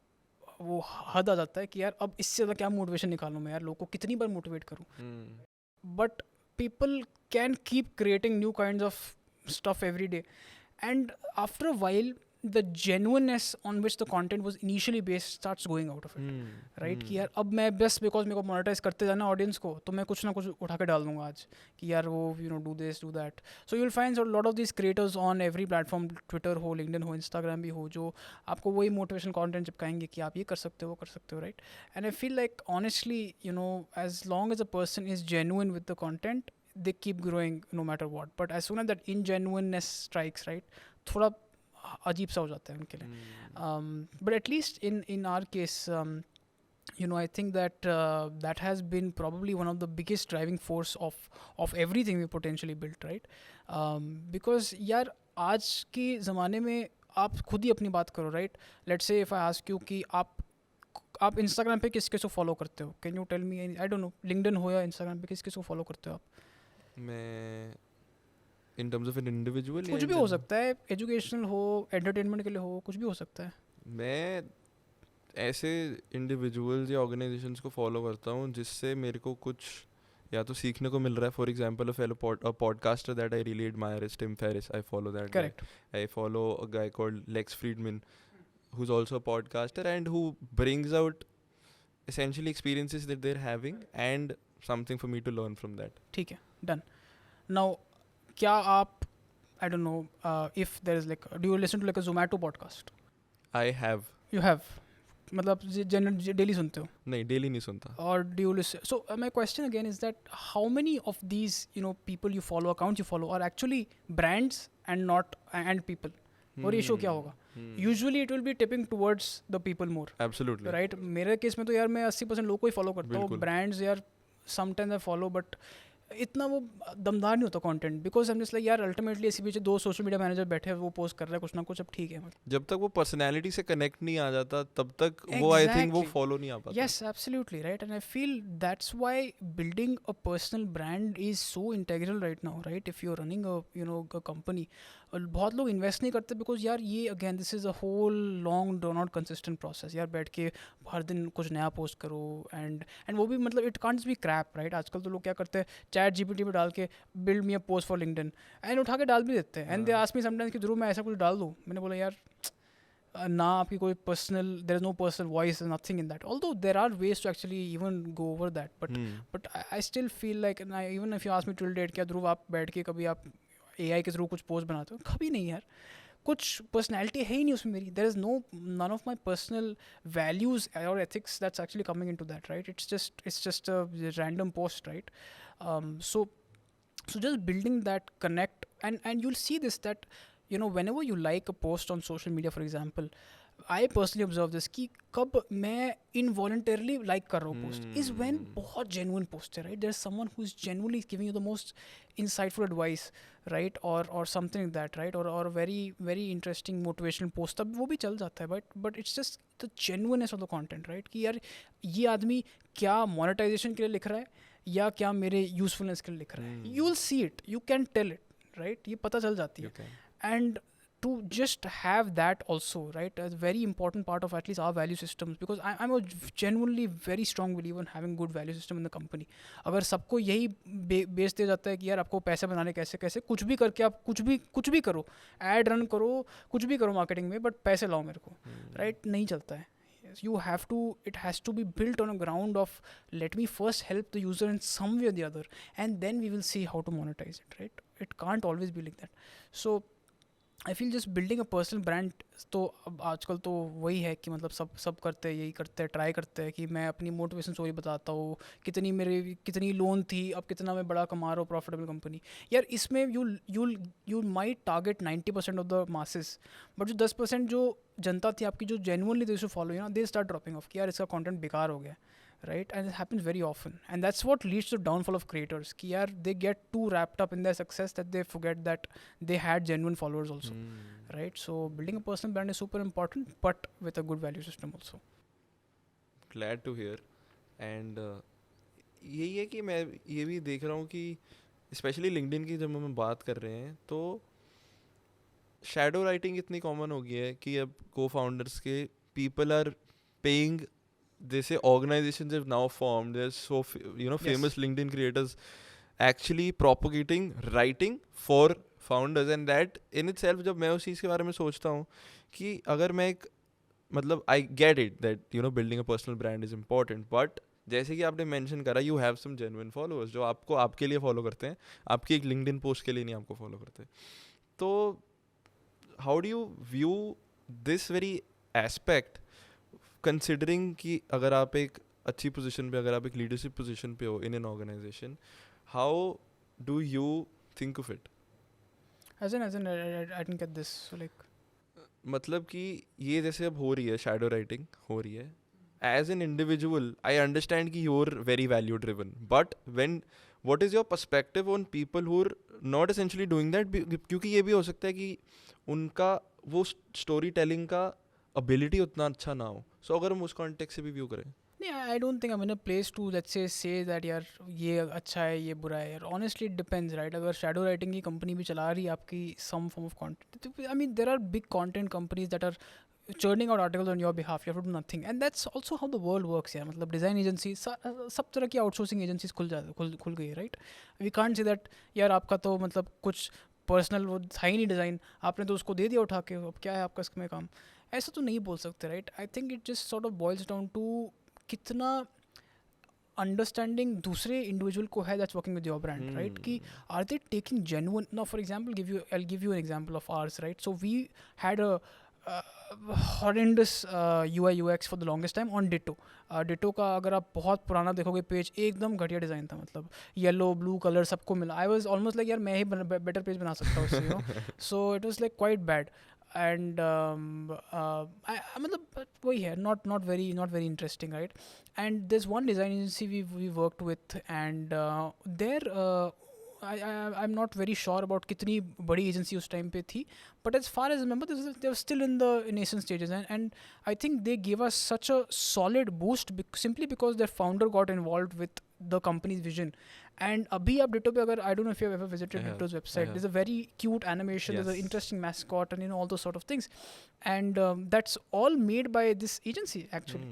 वो हद आ जाता है कि यार अब इससे ज़्यादा क्या मोटिवेशन निकालूँ मैं, यार लोगों को कितनी बार मोटिवेट करूँ. But people can keep creating new kinds of stuff every day, and after a while the genuineness on which the content was initially based starts going out of it, right? कि यार अब मैं बस because मेरे को monetise करते जाना audience को, तो मैं कुछ ना कुछ उठा के डाल दूंगा आज कि यार वो do this do that. So you will find lot of this creators on every platform, Twitter हो, लिंक्डइन हो, इंस्टाग्राम भी हो, जो आपको वही मोटिवेशन कॉन्टेंट चिपकाएंगे कि आप ये कर सकते हो, वो कर सकते हो, right? And I feel like honestly as long as a person is genuine with the content, they keep growing no matter what. But as soon as that ingenuineness strikes, right, थोड़ा अजीब सा हो जाता है उनके लिए. But at least in our case, I think that has been probably one of the biggest driving force of everything we potentially built, right? Because यार आज के ज़माने में आप खुद ही अपनी बात करो, right? Let's say if I ask you कि आप इंस्टाग्राम पे किस किस को फॉलो करते हो, can you tell me? I don't know, LinkedIn हो या इंस्टाग्राम पे किस किस को फॉलो करते हो आप? मैं इन टर्म्स ऑफ एन इंडिविजुअल, कुछ भी हो सकता है, एजुकेशनल हो, एंटरटेनमेंट के लिए हो, कुछ भी हो सकता है. मैं ऐसे इंडिविजुअल्स या ऑर्गेनाइजेशंस को फॉलो करता हूँ जिससे मेरे को कुछ या तो सीखने को मिल रहा है. For example a podcaster that I really admire is Tim Ferriss. I follow that. Correct. I follow a guy called Lex Fridman who's also a podcaster and who brings out essentially experiences that they're having and something for me to learn from that. ठीक है, done. Now, क्या आप, I don't know, if there is like, do you listen to like a Zomato podcast? I have. You have. मतलब daily सुनते हो? नहीं, daily नहीं सुनता. Or do you listen? So my question again is that how many of these people you follow, accounts you follow, are actually brands and people? और ratio क्या होगा? Usually it will be tipping towards the people more. Absolutely, right. मेरे case में तो यार मैं 80% लोगों को ही फॉलो करता हूँ. ब्रांड्स यार समटाइम्स आई फॉलो, बट इतना वो दमदार नहीं होता कंटेंट, बिकॉज हम जस्ट लाइक यार अल्टीमेटली इसी पीछे 2 सोशल मीडिया मैनेजर बैठे हैं, वो पोस्ट कर रहा है कुछ ना कुछ, अब ठीक है मतलब। जब तक वो पर्सनैलिटी से कनेक्ट नहीं आ जाता तब तक वो आई थिंक वो Exactly. फॉलो नहीं आ पाता. Yes, absolutely right, and I feel that's why building a personal brand is so integral right now, right? If you're running a company, और बहुत लोग इन्वेस्ट नहीं करते बिकॉज यार ये again this is a whole long drawn out consistent process, यार बैठ के हर दिन कुछ नया पोस्ट करो, एंड वो भी मतलब इट कांट्स बी क्रैप, राइट? आजकल तो लोग क्या करते हैं, चैट जीपीटी पे डाल के build me a post for LinkedIn, and उठा के डाल भी देते हैं, and they ask me sometimes कि ध्रुव मैं ऐसा कुछ डाल दूँ, मैंने बोला यार ना आपकी कोई personal, there is no personal voice, nothing in that, although there are ways to actually even go over that, but I still feel like even if you ask me till date, क्या ध्रुव आप बैठ के कभी आप AI के through कुछ post बनाते हो? कभी नहीं यार, कुछ पर्सनैलिटी है ही नहीं उसमें मेरी, there is no none of my personal values और ethics that's actually coming into that right, राइट? It's just a random post, right? So just building that connect, and you'll see this, that whenever you like a post on social media, for example, I personally observe this कि कब मैं involuntarily like कर रहा हूँ post is when बहुत genuine post है, right? There's someone who's genuinely giving you the most insightful advice, right? or something like that, right? or very very interesting motivational post, तब वो भी चल जाता है, but it's just the genuineness of the content, right? कि यार ये आदमी क्या monetization के लिए लिख रहा है या क्या मेरे यूजफुलनेस के लिए लिख रहा है, you will see it, you can tell it, right? ये पता चल जाती है, and to just have that also, right, a very important part of at least our value systems, because I'm a genuinely very strong believer in having good value system in the company. अगर सबको यही बेच दिया जाता है कि यार आपको पैसे बनाने कैसे कैसे, कुछ भी करके आप कुछ भी करो, एड रन करो, कुछ भी करो मार्केटिंग में, बट पैसे लाओ मेरे को, राइट? नहीं चलता है. You have to, it has to be built on a ground of, let me first help the user in some way or the other, and then we will see how to monetize it, right? It can't always be like that. So I feel just building a personal brand, तो अब आजकल तो वही है कि मतलब सब करते हैं, यही करते हैं, ट्राई करते हैं कि मैं अपनी मोटिवेशन स्टोरी बताता हूँ, कितनी लोन थी, अब कितना मैं बड़ा कमा रहा हूँ, प्रॉफिटेबल कंपनी. यार इसमें you might target 90% of the masses, but जो 10% जो जनता थी आपकी, जो genuinely they shoe follow, they start dropping of कि यार इसका कंटेंट बेकार हो गया, right? And it happens very often, and that's what leads to downfall of creators ki yaar they get too wrapped up in their success that they forget that they had genuine followers also, right? So building a personal brand is super important, but with a good value system also. Glad to hear. And यही है कि मैं ये भी देख रहा हूँ कि स्पेशली लिंक्डइन की जब हम बात कर रहे हैं तो शैडो राइटिंग इतनी कॉमन हो गई है कि अब को फाउंडर्स के people are paying, they say organizations have now formed, there's so famous LinkedIn creators actually propagating writing for founders, and that in itself, जब मैं उस चीज़ के बारे में सोचता हूँ कि अगर मैं एक मतलब I get it that building a personal brand is important, but जैसे कि आपने मेंशन करा, you have some genuine followers जो आपको आपके लिए फॉलो करते हैं, आपकी एक LinkedIn पोस्ट के लिए नहीं आपको फॉलो करते. तो how do you view this very aspect, considering कि अगर आप एक अच्छी पोजीशन पे, अगर आप एक लीडरशिप पोजीशन पे हो in an organisation, how do you think of it? As in I didn't get this. So like मतलब कि ये जैसे अब हो रही है, शैडो राइटिंग हो रही है, as an individual I understand कि you are very value driven, but when what is your perspective on people who are not essentially doing that? क्योंकि ये भी हो सकता है कि उनका वो स्टोरी टेलिंग का एबिलिटी उतना अच्छा ना हो. सो अगर हम उस कॉन्टेक्स्ट से भी व्यू करें, I don't think I'm in a place to let's say that यार ये अच्छा है ये बुरा है यार. Honestly it depends, right? अगर shadow writing की कंपनी भी चला रही है आपकी some form of content, I mean there are big content companies that are churning out articles on your behalf. You have to do nothing, and that's also how the world works यार. मतलब design agency सब तरह की outsourcing agencies खुल गई है, right? We can't say that यार आपका तो मतलब कुछ पर्सनल वो था ही नहीं डिज़ाइन, आपने तो उसको दे दिया उठा के, अब क्या है आपका इसमें काम, ऐसा तो नहीं बोल सकते, right? I think it just sort of boils down to कितना अंडरस्टैंडिंग दूसरे इंडिविजुअल को है that's working with your brand, right? कि are they taking genuine, now for example I'll give you an example of ours, right? So we had a horrendous UI UX for the longest time on Ditto. Ditto का अगर आप बहुत पुराना देखोगे page, एकदम घटिया design था, मतलब येलो ब्लू कलर सबको मिला. आई वॉज ऑलमोस्ट लाइक यार मैं ही बेटर पेज बना सकता हूँ उससे, so it was like quite bad. and I मतलब वही है, not very interesting, right? And there's one design agency we worked with, and I'm not very sure about कितनी बड़ी agency उस time पे थी, but as far as I remember, they were still in the nascent stages, and I think they gave us such a solid boost simply because their founder got involved with the company's vision. And abhi ab Ditto pe agar, I don't know if you've ever visited I have, Ditto's I website. have. There's a very cute animation, there's an Yes. interesting mascot, and all those sort of things. And that's all made by this agency actually.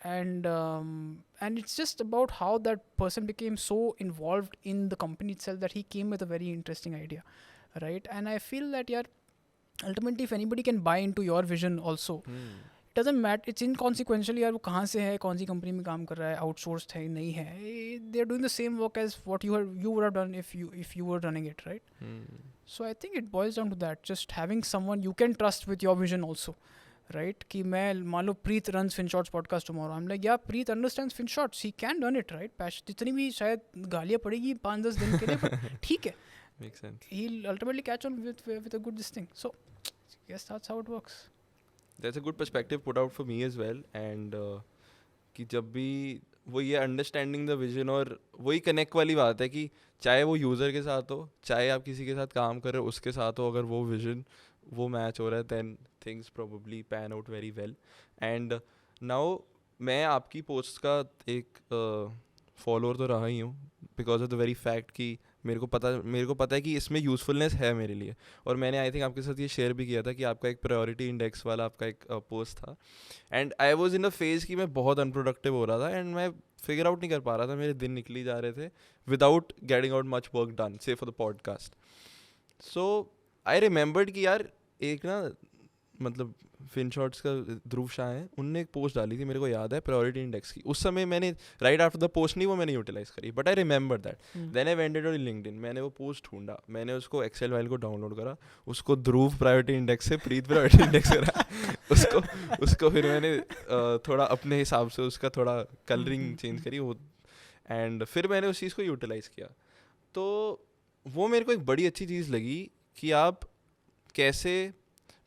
And it's just about how that person became so involved in the company itself that he came with a very interesting idea, right? And I feel that, yeah, ultimately if anybody can buy into your vision also, it doesn't matter, it's inconsequential यार वो कहाँ से है, कौन सी company में काम कर रहा है, outsourced है नहीं है, they are doing the same work as what you would have done if you were running it, right? So I think it boils down to that, just having someone you can trust with your vision also, right? कि मैं मान लो Preet runs FinShots podcast tomorrow, I'm like, yeah, Preet understands FinShots, he can run it, right? जितनी भी शायद गालियाँ पड़ेगी 5-10 दिन के लिए, but ठीक है, Makes sense. he'll ultimately catch on with a good this thing. So yes, that's how it works. That's a good perspective put out for me as well. And कि जब भी वो ये अंडरस्टैंडिंग द विजन, और वही connect वाली बात है कि चाहे वो यूज़र के साथ हो, चाहे आप किसी के साथ काम कर रहे हो उसके साथ हो, अगर वो विजन वो मैच हो रहा है then things probably pan out very well. And now मैं आपकी पोस्ट का एक फॉलोअर तो रहा ही हूँ because of the very fact कि मेरे को पता है कि इसमें यूज़फुलनेस है मेरे लिए. और मैंने आई थिंक आपके साथ ये शेयर भी किया था कि आपका एक प्रायोरिटी इंडेक्स वाला आपका एक पोस्ट था. And I was in a phase कि मैं बहुत अनप्रोडक्टिव हो रहा था एंड मैं फिगर आउट नहीं कर पा रहा था, मेरे दिन निकली जा रहे थे without getting out much work done say for the podcast. So I remembered कि यार एक ना मतलब FinShots का ध्रुव शाह है, उनने एक पोस्ट डाली थी मेरे को याद है प्रायोरिटी इंडेक्स की. उस समय मैंने राइट आफ्टर द पोस्ट नहीं वो मैंने यूटिलाइज करी, but I remember that. Then I went it on LinkedIn, मैंने वो पोस्ट ढूंढा, मैंने उसको एक्सेल फाइल को डाउनलोड करा, उसको ध्रुव प्रायोरिटी इंडेक्स से प्रीत प्रायोरिटी इंडेक्स करा. उसको फिर मैंने थोड़ा अपने हिसाब से उसका थोड़ा कलरिंग चेंज करी वो, एंड फिर मैंने उस चीज़ को यूटिलाइज़ किया. तो वो मेरे को एक बड़ी अच्छी चीज़ लगी कि आप कैसे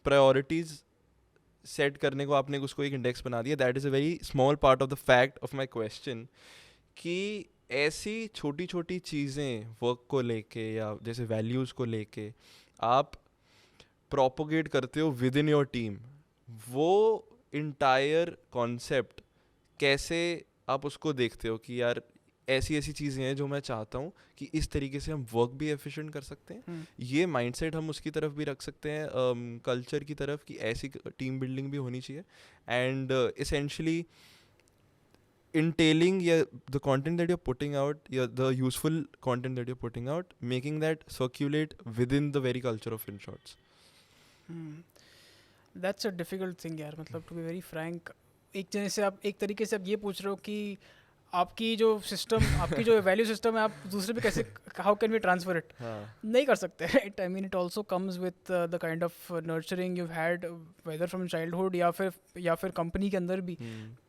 प्रायोरिटीज़ सेट करने को आपने उसको एक इंडेक्स बना दिया. That is a very small part of the fact of my question कि ऐसी छोटी छोटी चीज़ें वर्क को लेके या जैसे वैल्यूज़ को लेके आप प्रोपोगेट करते हो विद इन योर टीम. वो इंटायर कॉन्सेप्ट कैसे आप उसको देखते हो कि यार ऐसी ऐसी चीज़ें हैं जो मैं चाहता हूँ कि इस तरीके से हम वर्क भी एफिशिएंट कर सकते हैं. ये माइंडसेट हम उसकी तरफ भी रख सकते हैं, कल्चर की तरफ, कि ऐसी टीम बिल्डिंग भी होनी चाहिए. And essentially entailing the content that you're putting out, the useful content that you're putting out, making that circulate within the very culture of FinShots. That's a difficult thing यार, मतलब to be very frank, एक तरीके से आप ये पूछ रहे हो कि आपकी जो सिस्टम आपकी जो वैल्यू सिस्टम है आप दूसरे पे कैसे, how can we transfer it, नहीं कर सकते, right? I mean it also comes with the kind of nurturing you had whether from childhood या फिर कंपनी के अंदर भी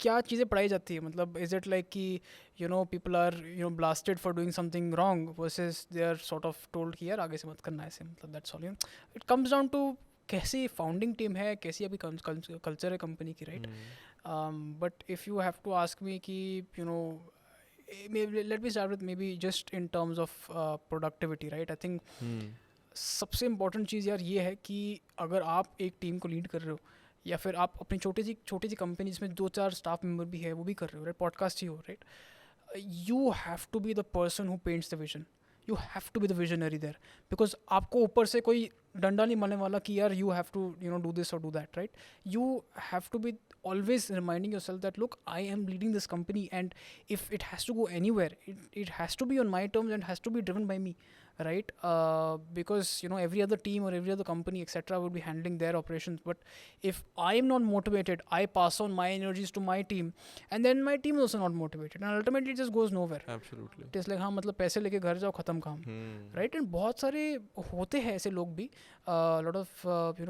क्या चीज़ें पढ़ाई जाती है. मतलब इज इट लाइक कि people are blasted for doing something wrong versus they are sort of told कि यार आगे से मत करना ऐसे, मतलब that's all. It comes down to कैसी फाउंडिंग टीम है, कैसी अभी कल्चर है कंपनी की, right? But if you have to ask me कि maybe let me start with maybe just in terms of productivity, right? I think सबसे important चीज़ यार ये है कि अगर आप एक टीम को लीड कर रहे हो या फिर आप अपनी छोटी सी कंपनी जिसमें 2-4 स्टाफ मेंबर भी है वो भी कर रहे हो, राइट? पॉडकास्ट ही हो, right? You have to be the person who paints the vision. You have to be the visionary there, because आपको ऊपर से कोई डंडा नहीं मारने वाला कि यार you have to do this or do that, right? You have to be always reminding yourself that look, I am leading this company, and if it has to go anywhere, it has to be on my terms and has to be driven by me, right? Because every other team or every other company etc would be handling their operations, but if I am not motivated, I pass on my energies to my team, and then my team is also not motivated, and ultimately it just goes nowhere. Absolutely. It is like हाँ, मतलब पैसे लेके घर जाओ, खत्म काम, right? And बहुत सारे होते हैं ऐसे लोग भी, lot of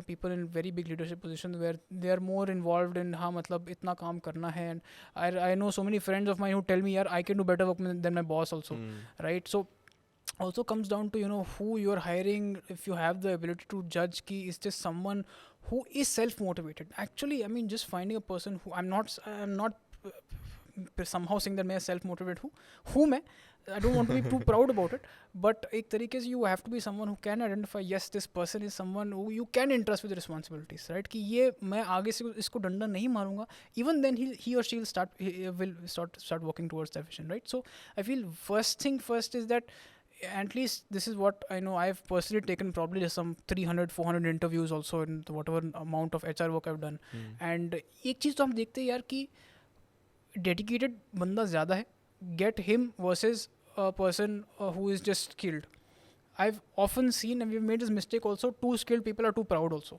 people in very big leadership positions where they are more involved in हाँ मतलब इतना काम करना है. And I know so many friends of mine who tell me यार I can do better work than my boss also, right? So also comes down to who you're hiring. If you have the ability to judge ki is this someone who is self motivated. Actually, I mean, just finding a person who I'm not somehow saying that मैं self motivated हूँ मैं. I don't want to be too proud about it, but एक तरीके से you have to be someone who can identify, yes, this person is someone who you can entrust with responsibilities, right? कि ये मैं आगे से इसको डंडा नहीं मारूंगा. Even then he or she will start working towards that vision, right? So I feel first thing first is that at least this is what I know. I've personally taken probably some 300-400 interviews also in whatever amount of HR work I've done. And एक चीज़ तो हम देखते हैं यार कि dedicated बंदा ज़्यादा है. Get him versus a person who is just skilled. I've often seen, and we've made this mistake also, too skilled people are too proud also.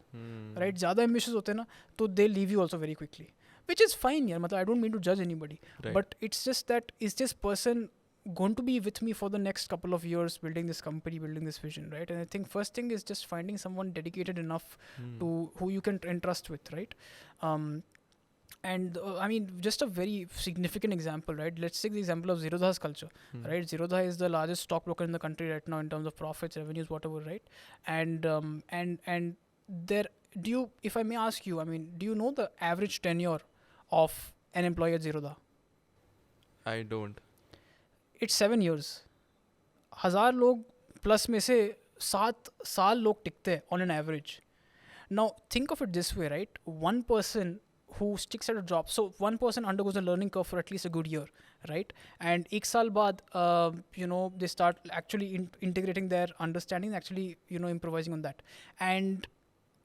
Right? ज़्यादा ambitious होते हैं ना, तो they leave you also very quickly. Which is fine यार, मतलब I don't mean to judge anybody. Right. But it's just that, is this person going to be with me for the next couple of years building this company, building this vision, right? And I think first thing is just finding someone dedicated enough to who you can entrust with, right? And I mean, just a very significant example, right? Let's take the example of Zerodha's culture, right? Zerodha is the largest stockbroker in the country right now in terms of profits, revenues, whatever, right? And there, if I may ask you, I mean, do you know the average tenure of an employee at Zerodha? I don't. It's 7 years. 1000 लोग plus में से 7 साल लोग टिकते हैं on an average. Now think of it this way, right? One person who sticks at a job, so one person undergoes a learning curve for at least a good year, right? And ek saal baad, they start actually integrating their understanding, actually improvising on that. And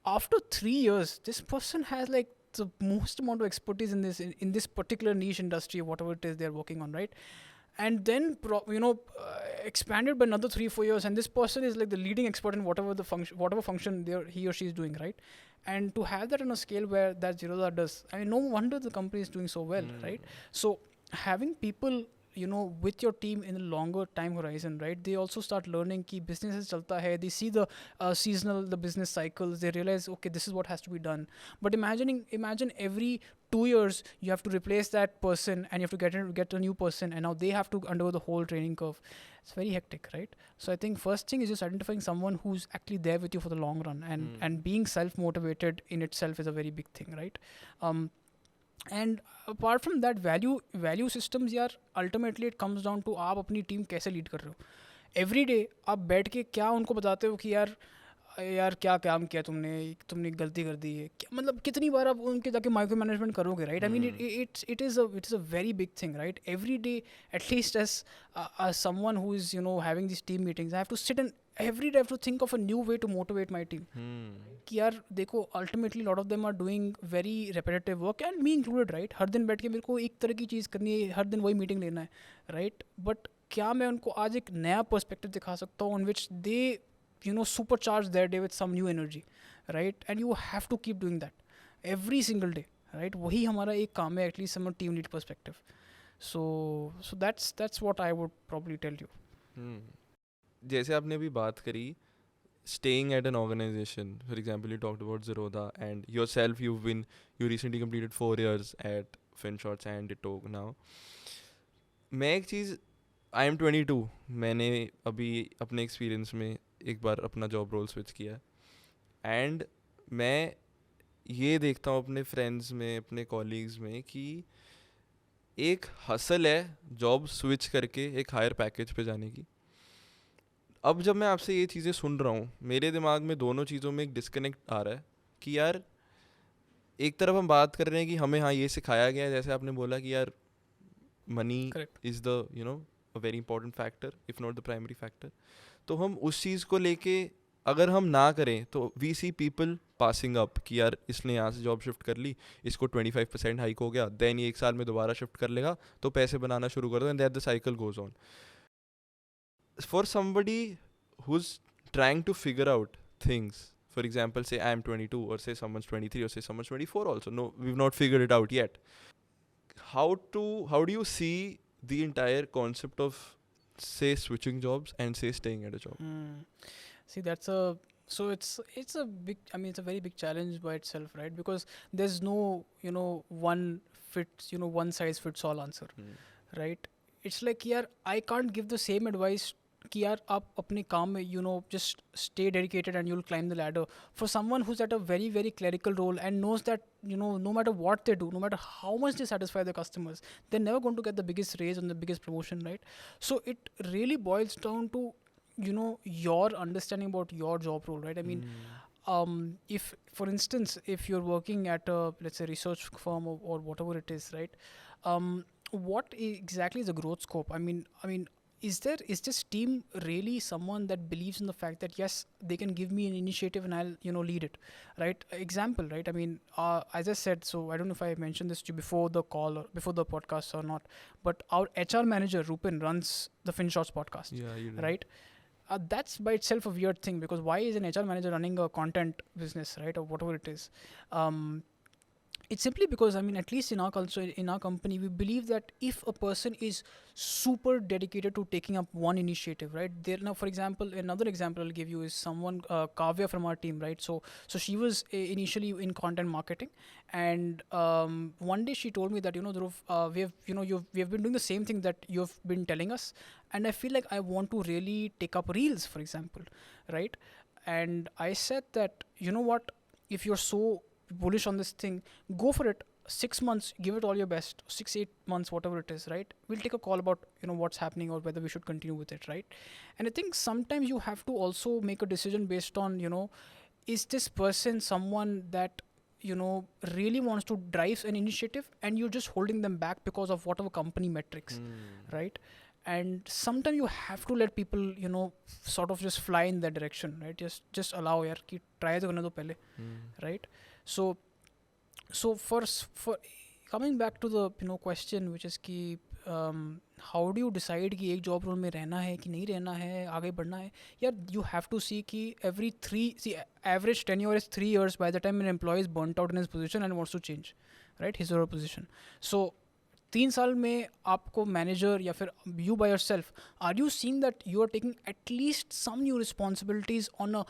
after 3 years, this person has like the most amount of expertise in this particular niche industry, whatever it is they're working on, right? And then expanded by another 3-4 years, and this person is like the leading expert in whatever function he or she is doing, right? And to have that on a scale where that Zerodha does, I mean, no wonder the company is doing so well, right? So having people with your team in a longer time horizon, right? They also start learning ki business chalta hai. They see the the business cycles. They realize, okay, this is what has to be done. But imagine every 2 years you have to replace that person, and you have to get a new person, and now they have to undergo the whole training curve. It's very hectic, right? So I think first thing is just identifying someone who's actually there with you for the long run, and being self-motivated in itself is a very big thing, right? And apart from that, value systems यार, ultimately it comes down to आप अपनी team कैसे lead कर रहे हो. Every day आप बैठ के क्या उनको बताते हो कि यार क्या काम किया तुमने गलती कर दी है, मतलब कितनी बार आप उनके जाके माइक्रो मैनेजमेंट करोगे, right? I mean it is a very big thing, right? Every day at least as someone who is having this team meetings, I have to sit and every day I have to think of a new way to motivate my team. कि यार देखो, ultimately lot of them are doing very repetitive work, and me included, right? हर दिन बैठ के मेरे को एक तरह की चीज़ करनी है, हर दिन वही मीटिंग लेना है, right? But क्या मैं उनको आज एक नया पर्सपेक्टिव दिखा सकता हूँ on which they supercharge their day with some new energy, right? And you have to keep doing that every single day, right? वही हमारा एक काम है, at least from a team lead perspective. So that's what I would probably tell you. जैसे आपने अभी बात करी staying at an organization, for example, you talked about Zerodha, and yourself, you recently completed 4 years at FinShots and Ditto now. मैं एक चीज़, I am 22, मैंने अभी अपने एक्सपीरियंस में एक बार अपना जॉब रोल स्विच किया, एंड मैं ये देखता हूँ अपने फ्रेंड्स में, अपने कॉलीग्स में, कि एक हसल है जॉब स्विच करके एक हायर पैकेज पे जाने की. अब जब मैं आपसे ये चीज़ें सुन रहा हूँ, मेरे दिमाग में दोनों चीज़ों में एक डिस्कनेक्ट आ रहा है कि यार एक तरफ हम बात कर रहे हैं कि हमें हाँ ये सिखाया गया है, जैसे आपने बोला कि यार money is the a very important factor, if not the primary factor. तो हम उस चीज़ को लेके अगर हम ना करें तो we see people passing up कि यार इसने यहाँ से जॉब शिफ्ट कर ली, इसको 25% हाइक हो गया, देन ये 1 साल में दोबारा शिफ्ट कर लेगा तो पैसे बनाना शुरू कर दो, and that the cycle goes on. For somebody who's trying to figure out things, for example, say I am 22, or say someone's 23, or say someone's 24 also, no, we've not figured it out yet. How do you see the entire concept of, say, switching jobs and say staying at a job? See, it's a big, I mean, it's a very big challenge by itself, right? Because there's no one size fits all answer, right? It's like, yeah, I can't give the same advice कि यार आप अपने काम में just stay dedicated and you'll climb the ladder. For someone who's at a very very clerical role and knows that no matter what they do, no matter how much they satisfy their customers, they're never going to get the biggest raise and the biggest promotion, right? So it really boils down to your understanding about your job role, right? I mean, if for instance, if you're working at a, let's say, research firm or whatever it is, right? What exactly is the growth scope? I mean, is this team really someone that believes in the fact that yes, they can give me an initiative and I'll lead it, right? Example, right? I mean, as I said, so I don't know if I mentioned this to you before the call or before the podcast or not, but our HR manager Rupin runs the FinShots podcast. Yeah, you did. Right? That's by itself a weird thing, because why is an HR manager running a content business, right, or whatever it is? It's simply because, I mean, at least in our culture, in our company, we believe that if a person is super dedicated to taking up one initiative, right? There now, for example, another example I'll give you is someone, Kavya from our team, right? So she was initially in content marketing, and one day she told me that Dhruv, we have been doing the same thing that you've been telling us, and I feel like I want to really take up reels, for example, right? And I said that, you know what, if you're so bullish on this thing, go for it. 6 months, give it all your best. 6-8 months, whatever it is, right? We'll take a call about what's happening or whether we should continue with it, right? And I think sometimes you have to also make a decision based on is this person someone that really wants to drive an initiative, and you're just holding them back because of whatever company metrics, right? And sometimes you have to let people sort of just fly in that direction, right? Just allow yaar ki try to karne do pehle, right? So for coming back to the question, which is कि how do you decide कि एक job role में रहना है कि नहीं रहना है, आगे बढ़ना है? यार, you have to see कि average tenure is 3 years by the time an employee is burnt out in his position and wants to change, right, his or her position. So 3 साल में आपको मैनेजर या फिर you by yourself, are you seeing that you are taking at least some new responsibilities on a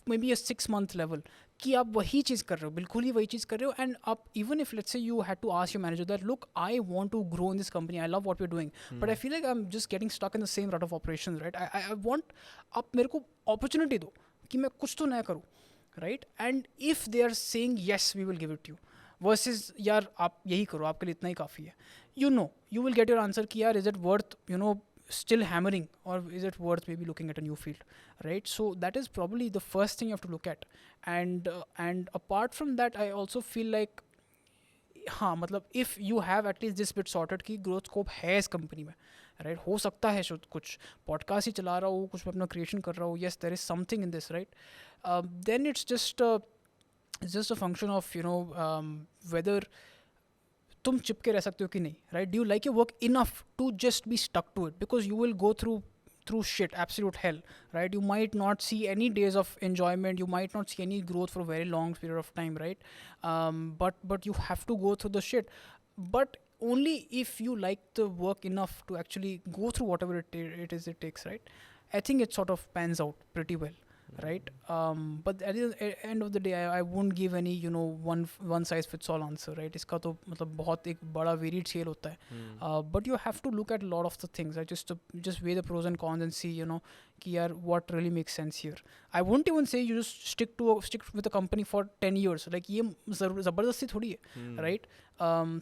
maybe a 6 month level, कि आप वही चीज़ कर रहे हो, बिल्कुल ही वही चीज़ कर रहे हो, एंड आप even if let's say you had to ask your manager that look, I want to grow in this company, I love what we are doing, but I feel like I am just getting stuck in the same rut of operations, right? I want, आप मेरे को opportunity दो कि मैं कुछ तो नया करूँ, right? And if they are saying yes we will give it you, versus यार आप यही करो, आपके लिए इतना ही काफ़ी है, you will get your answer कि यार is it worth still hammering, or is it worth maybe looking at a new field, right? So that is probably the first thing you have to look at. And apart from that, I also feel like हाँ, मतलब if you have at least this bit sorted कि growth scope है इस company में, right? हो सकता है कुछ पॉडकास्ट ही चला रहा हूँ, कुछ मैं अपना क्रिएशन कर रहा हूँ, yes there is something in this, right? Then it's just a function of whether तुम चिपके रह सकते हो कि नहीं, right? Do you like your work enough to just be stuck to it, because you will go through shit, absolute hell, right? You might not see any days of enjoyment, you might not see any growth for a very long period of time, right? But you have to go through the shit, but only if you like the work enough to actually go through whatever it takes, right? I think it sort of pans out pretty well, right? But at the end of the day, I won't give any one size fits all answer, right? इसका तो मतलब बहुत एक बड़ा varied scale होता है, but you have to look at a lot of the things, right? Just weigh the pros and cons and see कि यार what really makes sense here. I won't even say you just stick with a company for 10 years, like ये ज़बरदस्ती थोड़ी है, right?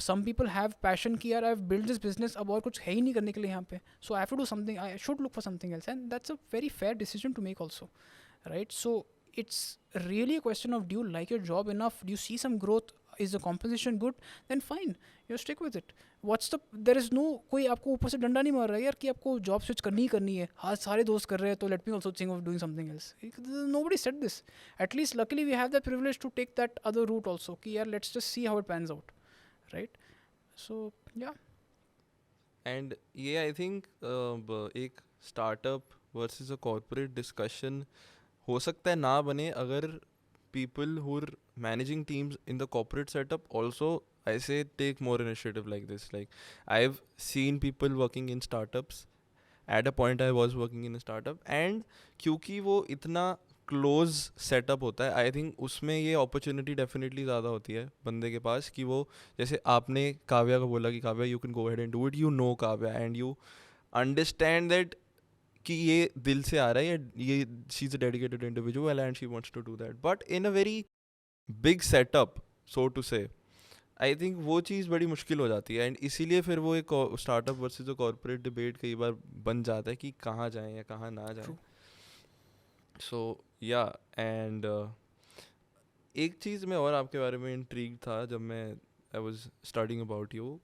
Some people have passion कि यार I've built this business, अब और कुछ है ही नहीं करने के लिए यहाँ पे, so I have to do something, I should look for something else, and that's a very fair decision to make also, right? So it's really a question of, do you like your job enough, do you see some growth, is the compensation good, then fine, you stick with it. There is no कोई आपको ऊपर से डंडा नहीं मार रहा है यार कि आपको जॉब स्विच करनी ही करनी है, हाँ सारे दोस्त कर रहे हैं तो let me also think of doing something else. Nobody said this. At least luckily we have the privilege to take that other route also, कि यार let's just see how it pans out, right? So yeah. And ये I think एक startup versus a corporate discussion हो सकता है ना बने अगर people who are managing teams in the corporate setup also, I say, take more initiative like this. Like I've seen people working in startups. At a point I was working in a startup, and क्योंकि वो इतना close setup होता है, I think उसमें ये opportunity definitely ज़्यादा होती है बंदे के पास कि वो, जैसे आपने काव्या को बोला कि Kavya you can go ahead and do it, you know Kavya and you understand that कि ये दिल से आ रहा है, ये she is a dedicated individual and she wants to do that, but in a very big setup so to say I think वो चीज़ बड़ी मुश्किल हो जाती है, एंड इसीलिए फिर वो एक स्टार्टअप वर्सेस जो कॉर्पोरेट डिबेट कई बार बन जाता है कि कहाँ जाएं या कहाँ ना जाएं. सो या एंड एक चीज़ मैं और आपके बारे में इंट्रीग था जब मैं I was studying about you.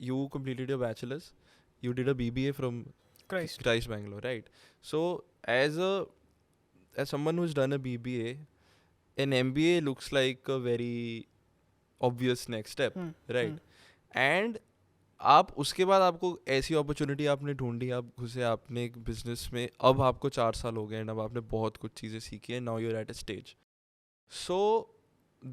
You completed your bachelor's, you did a BBA from Christ Bangalore, right? So as someone who's done a BBA, an MBA looks like a very obvious next step, right? And आप उसके बाद आपको ऐसी opportunity आपने ढूंढी, आप घुसे आपने एक बिजनेस में, अब आपको 4 साल हो गए एंड अब आपने बहुत कुछ चीज़ें सीखी है, now you're at a stage. So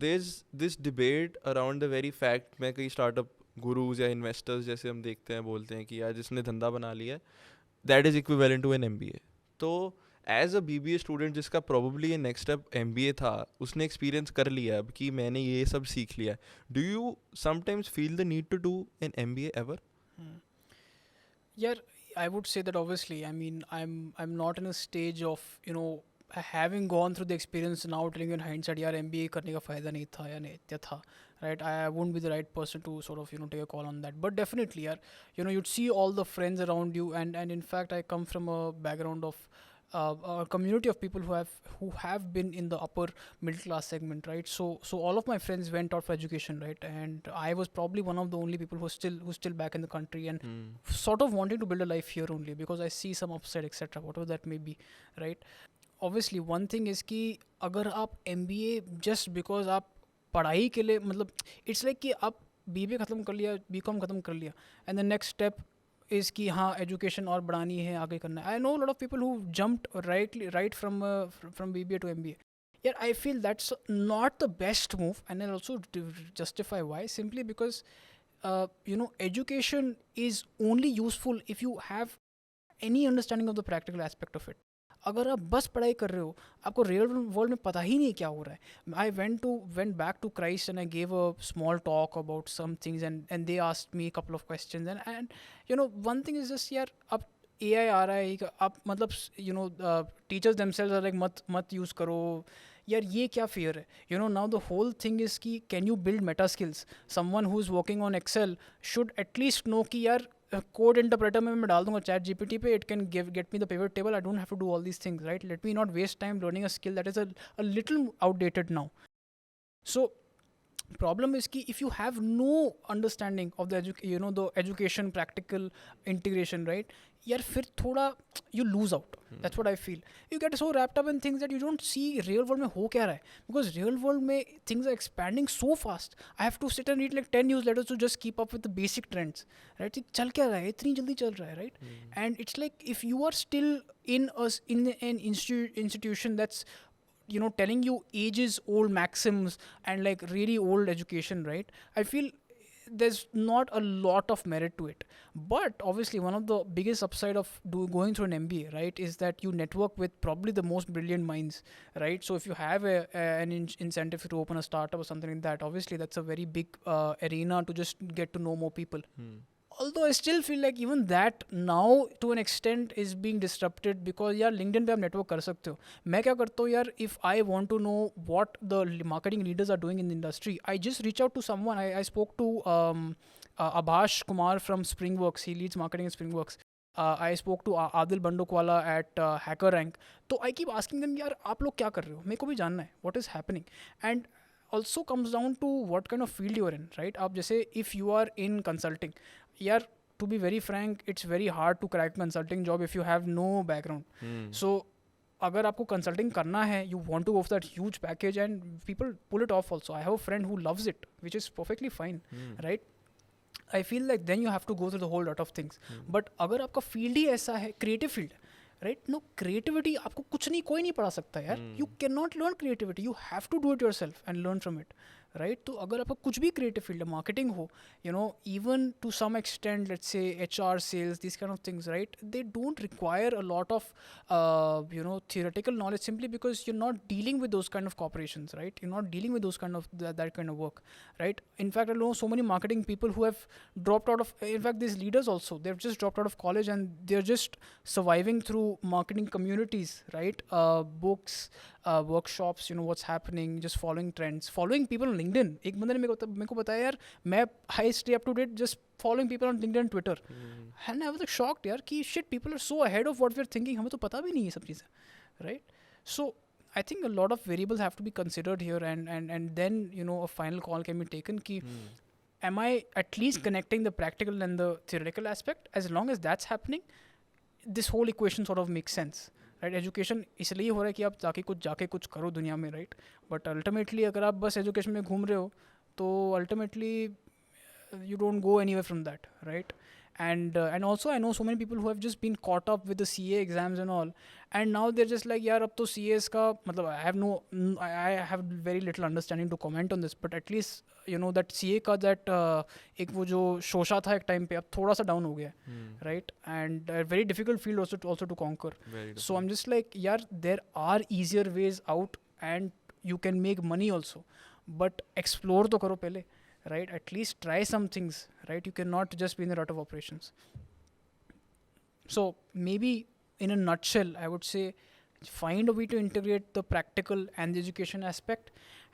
there's this debate around the very fact, मैं कई स्टार्टअप गुरुज या इन्वेस्टर्स जैसे हम देखते हैं बोलते हैं कि यार जिसने धंधा बना लिया है that is equivalent to an MBA. तो एज अ BBA स्टूडेंट जिसका प्रोबेबली ये नेक्स्ट स्टेप MBA था, उसने एक्सपीरियंस कर लिया अब कि मैंने ये सब सीख लिया. Do you sometimes feel the need to do an MBA ever? Yeah, I would say that obviously. I mean, I'm not in a stage of having gone through the experience now telling you in hindsight, यार MBA करने का फायदा नहीं था या नहीं क्या था, right? I wouldn't be the right person to sort of take a call on that. But definitely, यार, you'd see all the friends around you, and in fact, I come from a background of a community of people who have been in the upper middle class segment, right? So all of my friends went out for education, right? And I was probably one of the only people who's still back in the country and sort of wanting to build a life here only because I see some upside, etc. Whatever that may be, right? Obviously, one thing is कि अगर आप MBA just because आप पढ़ाई के लिए मतलब it's like कि आप BBA ख़त्म कर लिया, BCom ख़त्म कर लिया, and the next step is कि हाँ एजुकेशन और बढ़ानी है, आगे करना है. I know a lot of people who jumped right from BBA to MBA. Yeah, I feel that's not the best move, and I'll also justify why. Simply because education is only useful if you have any understanding of the practical aspect of it. अगर आप बस पढ़ाई कर रहे हो, आपको real world में पता ही नहीं क्या हो रहा है. I went back to Christ and I gave a small talk about some things and they asked me couple of questions and one thing is just यार अब AI आ रहा है, आप मतलब टीचर्स देमसेल्व्स आर लाइक मत use करो यार, ये क्या फेयर है. Now the whole thing is कि can you build meta skills. Someone who is working on Excel should at least no कि यार कोड इंटरप्रेटर में मैं डाल दूंगा ChatGPT पे, it can get me the pivot table. I don't have to do all these things, right? Let me not waste time learning a skill that is a little outdated now. So problem is कि if you have no understanding of the the education practical integration, right, यार फिर थोड़ा you lose out. That's what I feel. You get so wrapped up in things that you don't see real world में हो क्या रहा है, because real world में things are expanding so fast. I have to sit and read like 10 newsletters to just keep up with the basic trends, right? चल क्या रहा है, इतनी जल्दी चल रहा है, right? And it's like if you are still in an institution that's telling you ages old maxims and like really old education, right? I feel there's not a lot of merit to it. But obviously one of the biggest upside of going through an MBA, right, is that you network with probably the most brilliant minds, right? So if you have an incentive to open a startup or something like that, obviously that's a very big arena to just get to know more people. Although I still feel like even that now to an extent is being disrupted because यार LinkedIn पे आप network कर सकते हो. मैं क्या करता हूँ यार, if I want to know what the marketing leaders are doing in the industry, I just reach out to someone. I spoke to Abhash Kumar from Springworks. He leads marketing at Springworks. I spoke to Adil Bandukwala at HackerRank. तो I keep asking them, यार आप लोग क्या कर रहे हो, मेरे को भी जानना है what is happening. And also comes down to what kind of field you are in, right? आप जैसे if you are in consulting, यार to be very frank, it's very hard to crack consulting job if you have no background. So अगर आपको consulting करना है, you want to go for that huge package and people pull it off also. I have a friend who loves it, which is perfectly fine, right? I feel like then you have to go through the whole lot of things. But अगर आपका field ही ऐसा है, creative field, right? No, creativity आपको कुछ नहीं, कोई नहीं पढ़ा सकता यार. You cannot learn creativity. You have to do it yourself and learn from it, right. तो अगर आपका कुछ भी क्रिएटिव फील्ड है, मार्केटिंग हो, even to some extent, let's say HR, sales, these kind of things, right, they don't require a lot of theoretical knowledge, simply because you're not dealing with those kind of corporations, right? You're not dealing with those kind of that kind of work, right? In fact, I know so many marketing people who have dropped out of, in fact, these leaders also, they've just dropped out of college and they're just surviving through marketing communities, right? Books, workshops, what's happening, just following trends, following people on LinkedIn. एक बंदे ने मेरे को बताया यार, मैं I stay up to date just following people on LinkedIn and Twitter. And I was like shocked यार कि shit, people are so ahead of what we're thinking, हमें तो पता भी नहीं है सब चीज़ें, right? So I think a lot of variables have to be considered here, and then a final call can be taken कि am I at least connecting the practical and the theoretical aspect? As long as that's happening, this whole equation sort of makes sense. Right. Education इसलिए हो रहा है कि आप जाके कुछ करो दुनिया में, राइट. बट अल्टीमेटली अगर आप बस एजुकेशन में घूम रहे हो तो ultimately you don't go anywhere from that, right? And also I know so many people who have just been caught up with the CA exams and all, and now they're just like यार अब तो CAs का मतलब I have very little understanding to comment on this, but at least that CA का that एक वो जो शोशा था एक टाइम पे अब थोड़ा सा डाउन हो गया, right? And a very difficult field also to conquer. So I'm just like यार there are easier ways out and you can make money also, but explore तो करो पहले, right? At least try some things, right? You cannot just be in the rut of operations. So maybe in a nutshell, I would say find a way to integrate the practical and the education aspect,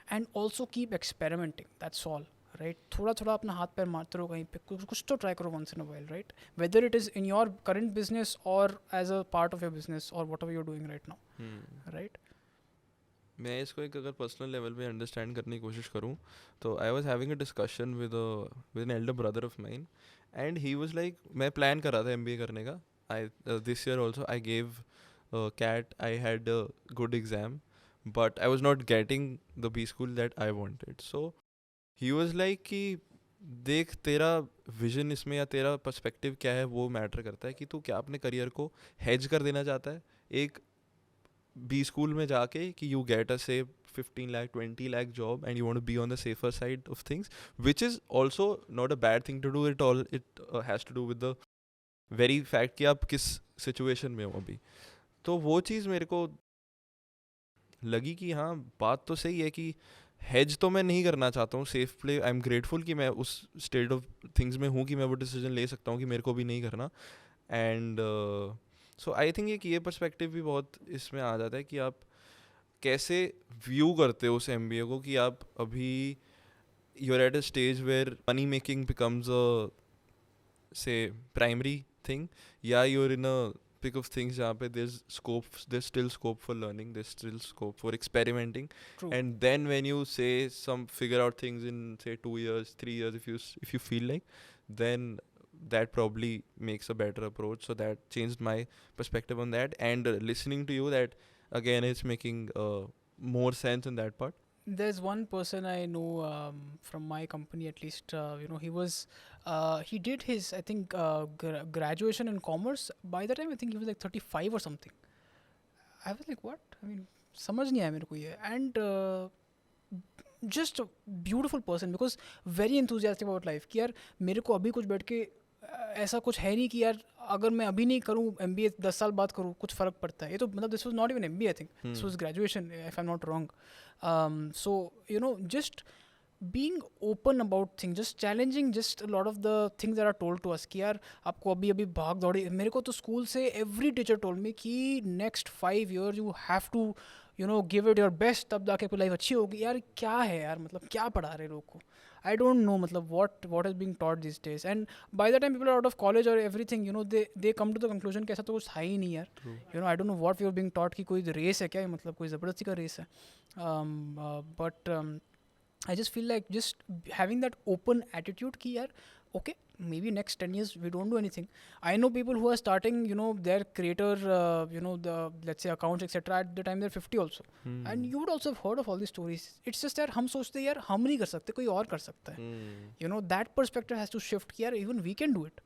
and also keep experimenting. That's all, right? थोड़ा थोड़ा अपना हाथ पैर मारते रहो कहीं पे, कुछ तो try करो once in a while, right? Whether it is in your current business or as a part of your business or whatever you're doing right now, right? मैं इसको एक अगर पर्सनल लेवल पे अंडरस्टैंड करने की कोशिश करूँ तो I was having a discussion with an elder brother of mine, and he was like, मैं प्लान कर रहा था MBA करने का. I this year also I gave CAT, I had a good exam, but I was not getting the B school that I wanted. So he was like कि देख, तेरा vision इसमें या तेरा पर्सपेक्टिव क्या है वो मैटर करता है कि तू क्या अपने करियर को हेज कर देना चाहता है एक B school में जाके कि you get a say 15 lakh 20 lakh job and you want to be on the safer side of things, which is also not a bad thing to do at all. It has to do with the very fact कि आप किस situation में हो अभी. तो वो चीज़ मेरे को लगी कि हाँ, बात तो सही है कि हेज तो मैं नहीं करना चाहता हूँ, safe play. I am grateful कि मैं उस स्टेट ऑफ थिंग्स में हूँ कि मैं वो डिसीजन ले सकता हूँ कि मेरे को भी नहीं करना. एंड सो आई थिंक एक ये पर्सपेक्टिव भी बहुत इसमें आ जाता है कि आप कैसे व्यू करते हो उस MBA को, कि आप अभी you are at a stage where money making becomes a say primary thing, or you are in a pick of things जहाँ पे there's still scope for learning, there's still scope for experimenting. True. And then when you say some figure out things in say 2 years 3 years, if you feel like, then that probably makes a better approach. So that changed my perspective on that, and listening to you, that again it's making more sense in that part. There's one person I know from my company, at least. He did his, I think, graduation in commerce. By the time I think he was like 35 or something. I was like, what? I mean, समझ नहीं आया मेरे को ये. And just a beautiful person, because very enthusiastic about life. कि यार मेरे को अभी कुछ बैठ के ऐसा कुछ है नहीं कि यार अगर मैं अभी नहीं करूँ MBA 10 साल बाद करूँ कुछ फ़र्क पड़ता है. ये तो मतलब this was not even MBA, I think this was graduation, if I am not wrong. So just being open about things, just challenging just a lot of the things that are told to us कि यार आपको अभी अभी भाग दौड़ी. मेरे को तो स्कूल से every teacher told me कि next 5 years you have to give it your best, तब जाके आपकी लाइफ अच्छी होगी. यार क्या है यार, मतलब क्या पढ़ा रहे लोग को. I don't know मतलब what is being taught these days, and by the time people are out of college or everything, they come to the conclusion कि ऐसा तो कुछ था ही नहीं यार. I don't know what we were being taught कि कोई रेस है क्या, मतलब कोई ज़बरदस्ती का रेस है. But I just feel like just having that open attitude कि यार okay, maybe next 10 years we don't do anything. I know people who are starting their creator the let's say accounts etc at the time they're 50 also. And you would also have heard of all these stories. It's just यार हम सोचते यार हम नहीं कर सकते, कोई और कर सकता है. That perspective has to shift कि यार even we can do it,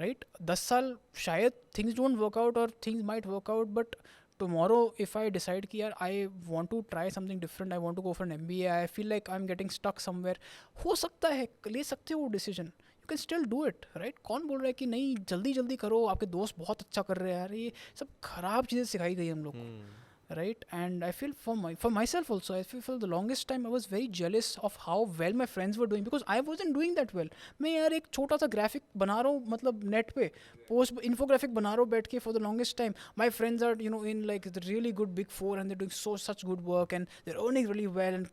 right? 10 साल शायद things don't work out or things might work out, but tomorrow if I decide कि यार I want to try something different, I want to go for an MBA, I feel like I'm getting stuck somewhere, हो सकता है ले सकते हो वो decision, you can still do it, right? कौन बोल रहा है कि नहीं जल्दी जल्दी करो, आपके दोस्त बहुत अच्छा कर रहे हैं यार, ये सब खराब चीज़ें सिखाई गई हम लोग को, right? And I feel for myself also, I feel for the longest time I was very jealous of how well my friends were doing because I wasn't doing that well. मैं यार एक छोटा सा ग्राफिक बना रहा हूँ मतलब net पे पोस्ट इन्फोग्राफिक बना रहा हूँ बैठ के for the longest time. My friends are in like the really good big four and they're doing such good work and they're earning really well and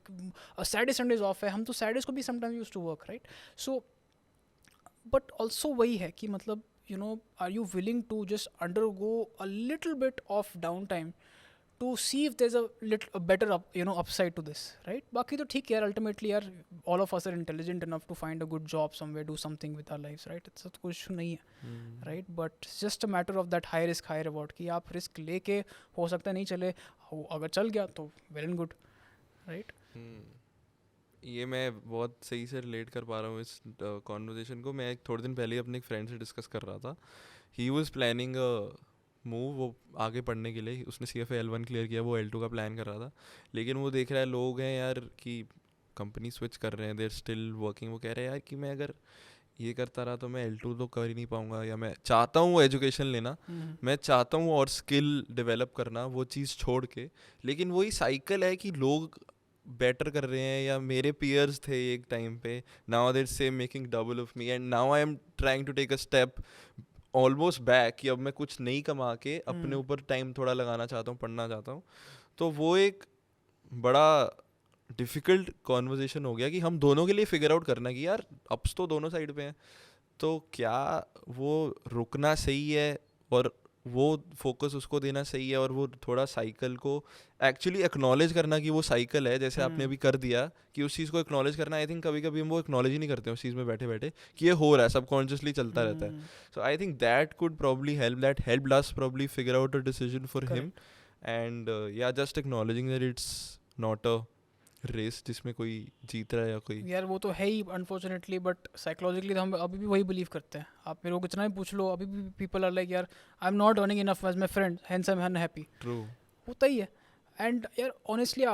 Saturday Sundays off है, हम तो Saturdays को भी sometimes used to work, right? So but also वही है कि मतलब are you willing to just undergo a little bit of downtime to see if there's a better upside to this, right? बाकी तो ठीक है यार, ultimately यार all of us are intelligent enough to find a good job somewhere, do something with our lives, right? it's कुछ नहीं है, right? But it's just a matter of that high risk high reward कि आप risk लेके हो सकता है नहीं चले, अगर चल गया तो well and good, right? ये मैं बहुत सही से रिलेट कर पा रहा हूँ इस कॉन्वर्जेशन को. मैं थोड़े दिन पहले अपने एक फ्रेंड से डिस्कस कर रहा था. ही वाज प्लानिंग मूव, वो आगे पढ़ने के लिए. उसने CFA L1 क्लियर किया, वो L2 का प्लान कर रहा था. लेकिन वो देख रहा है लोग हैं यार कि कंपनी स्विच कर रहे हैं, देर स्टिल वर्किंग. वो कह रहे हैं यार कि मैं अगर ये करता रहा तो मैं L2 तो कर ही नहीं पाऊंगा, या मैं चाहता हूँ एजुकेशन लेना, मैं चाहता हूँ और स्किल डेवलप करना, वो चीज़ छोड़ के. लेकिन वही साइकिल है कि लोग बेटर कर रहे हैं, या मेरे पीयर्स थे एक टाइम पे, now they're same making double of me, and now I am trying to take a step almost back कि अब मैं कुछ नहीं कमा के अपने ऊपर टाइम थोड़ा लगाना चाहता हूँ, पढ़ना चाहता हूँ. तो वो एक बड़ा डिफ़िकल्ट कॉन्वर्जेसन हो गया कि हम दोनों के लिए फिगर आउट करना कि यार अप्स तो दोनों साइड पे हैं, तो क्या वो रुकना सही है और वो फोकस उसको देना सही है, और वो थोड़ा साइकिल को एक्चुअली एक्नॉलेज करना कि वो साइकिल है, जैसे आपने अभी कर दिया कि उस चीज़ को एक्नॉलेज करना. आई थिंक कभी कभी हम वो एक्नॉलेज ही नहीं करते उस चीज़ में बैठे बैठे कि ये हो रहा है, सबकॉन्शियसली चलता रहता है. So I think that could probably help us probably figure out a decision for him. And yeah just acknowledging that it's not a race जिसमें कोई जीत रहा है या कोई. यार वो तो है ही अनफॉर्चुनेटली, बट साइकोलॉजिकली तो हम अभी भी वही बिलीव करते हैं. आप मेरे को कितना भी पूछ लो, अभी भी पीपल आर लाइक यार I am not earning enough as my friend, hence I am unhappy. True, होता ही है. एंड यार honestly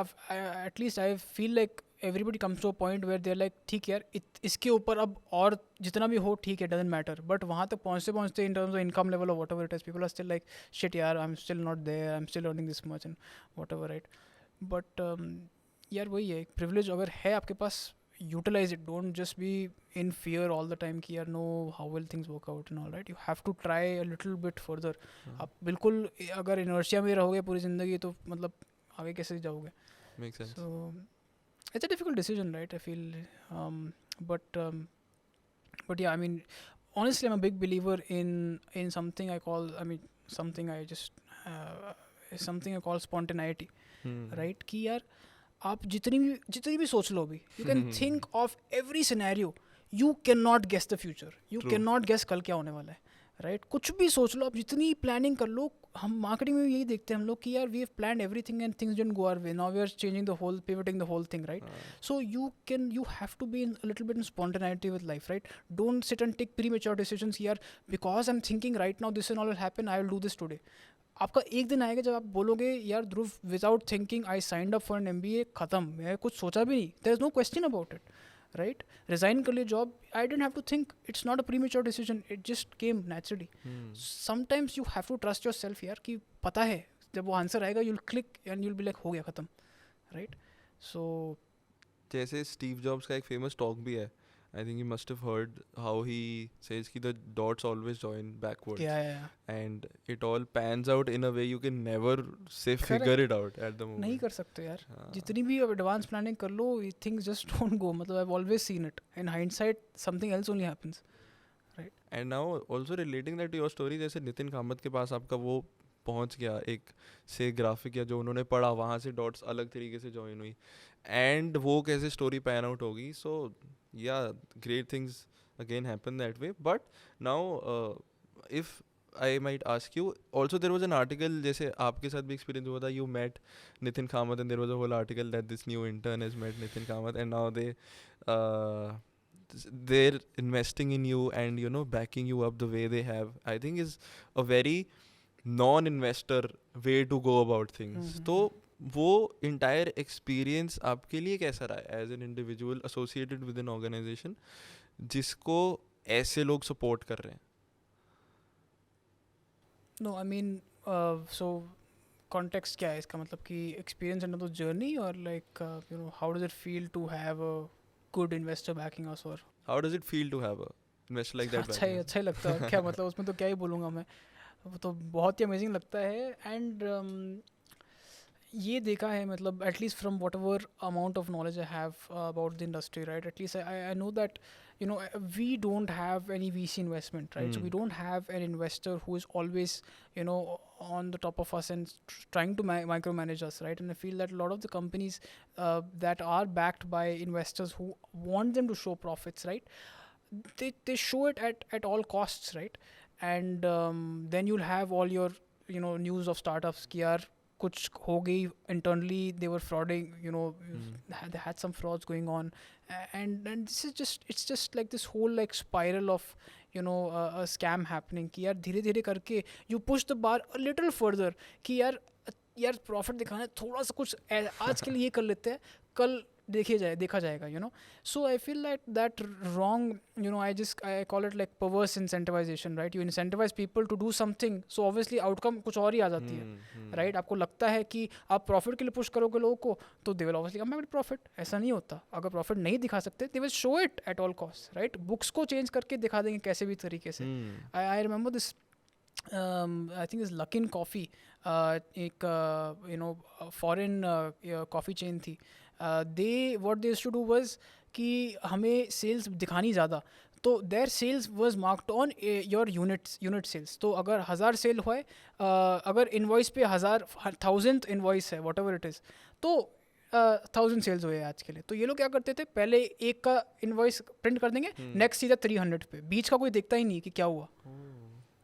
at least I feel like everybody comes to a point where they are like ठीक है यार इसके ऊपर अब और जितना भी हो ठीक है, डजंट मैटर. बट वहाँ तक पहुँचते पहुँचते in terms of income level और whatever it is, people are still like shit यार I am still not there, I am still earning this much and whatever, right? But यार वही है, privilege अगर है आपके पास, utilise it. Don't just be in fear all the time कि यार no how will things work out and all, right? You have to try a little bit further. आप बिल्कुल अगर इनर्शिया में रहोगे पूरी ज़िंदगी तो मतलब आगे कैसे जाओगे? Make sense. So it's a difficult decision, right? I feel but yeah, I mean honestly I'm a big believer in something I call, I mean something I just something I call spontaneity, right? कि यार आप जितनी भी सोच लो अभी, you can think of every scenario, you can not guess the future, you can not guess कल क्या होने वाला है, राइट? कुछ भी सोच लो आप, जितनी प्लानिंग कर लो. हम मार्केटिंग में यही देखते हैं हम लोग कि यार we have planned everything and things didn't go our way, now we are changing the whole, pivoting the whole thing, right? So you have to be in a little bit in spontaneity with life, right? Don't sit and take premature decisions यार because I am thinking right now this and all will happen, I will do this today. आपका एक दिन आएगा जब आप बोलोगे यार ध्रुव without thinking I signed up for an MBA, ख़त्म, मैं कुछ सोचा भी नहीं, there is no question about it, right? Resign कर लिए job, I didn't have to think, it's not a premature decision, it just came naturally. Sometimes you have to trust yourself यार कि पता है जब वो आंसर आएगा you will click and you will be like हो गया ख़त्म, राइट? सो जैसे स्टीव जॉब्स का एक फेमस टॉक भी है, I think you must have heard how he says कि the dots always join backwards. Yeah. And it all pans out in a way you can never say figure it out at the moment. नहीं कर सकते यार, जितनी भी advance planning कर लो, things just don't go. मतलब I've always seen it. In hindsight, something else only happens, right? And now also relating that to your story, जैसे नितिन कामत के पास आपका वो पहुंच गया एक से ग्राफिक या जो उन्होंने पढ़ा, वहाँ से डॉट्स अलग तरीके से जॉइन हुई, एंड वो कैसे स्टोरी पैन आउट होगी. सो yeah, great things again happen that way. But now if I might ask you, also there was an article, जैसे आपके साथ भी experience हुआ था, you met Nitin Kamath and there was a whole article that this new intern has met Nitin Kamath and now they're investing in you and backing you up the way they have. I think is a very non investor way to go about things. तो वो entire experience आपके लिए कैसा रहा है as an individual associated with an organisation जिसको ऐसे लोग सपोर्ट कर रहे हैं? No, I mean, so context क्या है इसका, मतलब कि experience under the journey, or like how does it feel to have a good investor backing us, or How does it feel to have a investor like that backing us? अच्छा ही लगता है. क्या मतलब उसमें तो क्या ही बोलूँगा मैं, वो तो बहुत ही अमेजिंग लगता है. एंड ये देखा है, मतलब at least from what ever amount of knowledge I have about the industry, right, at least I know that we don't have any VC investment, right? So we don't have an investor who is always on the top of us and trying to micromanage us, right? And I feel that a lot of the companies that are backed by investors who want them to show profits, right, they show it at all costs, right? And then you'll have all your news of startups ki yaar कुछ हो गई internally, they were frauding, they had some frauds going on, and this is just, it's just like this whole like spiral of a scam happening कि यार धीरे धीरे करके you push the bar a little further कि यार profit दिखाना है, थोड़ा सा कुछ आज के लिए ये कर लेते हैं, कल देखा जाएगा. So I feel that wrong, I call it like perverse incentivization, right? You incentivize people to do something, so obviously outcome कुछ और ही आ जाती है, right? आपको लगता है कि आप प्रॉफिट के लिए पुश करोगे लोगों को तो they will obviously come back with profit. ऐसा नहीं होता. अगर प्रॉफिट नहीं दिखा सकते they will show it at all costs, right? Books को चेंज करके दिखा देंगे कैसे भी तरीके से. I remember this, I think this Luckin Coffee, एक foreign coffee chain थी. What they used to do was कि हमें sales दिखानी ज़्यादा, तो their sales was marked on your unit sales. तो अगर 1000 सेल हुआ है, अगर इन्वॉइस पे 1000th इन्वॉइस है whatever it is, तो 1000 सेल्स हुए आज के लिए. तो ये लोग क्या करते थे, पहले एक का इन्वॉइस प्रिंट कर देंगे, नेक्स्ट सीधा 300 पे, बीच का कोई देखता ही नहीं कि क्या हुआ,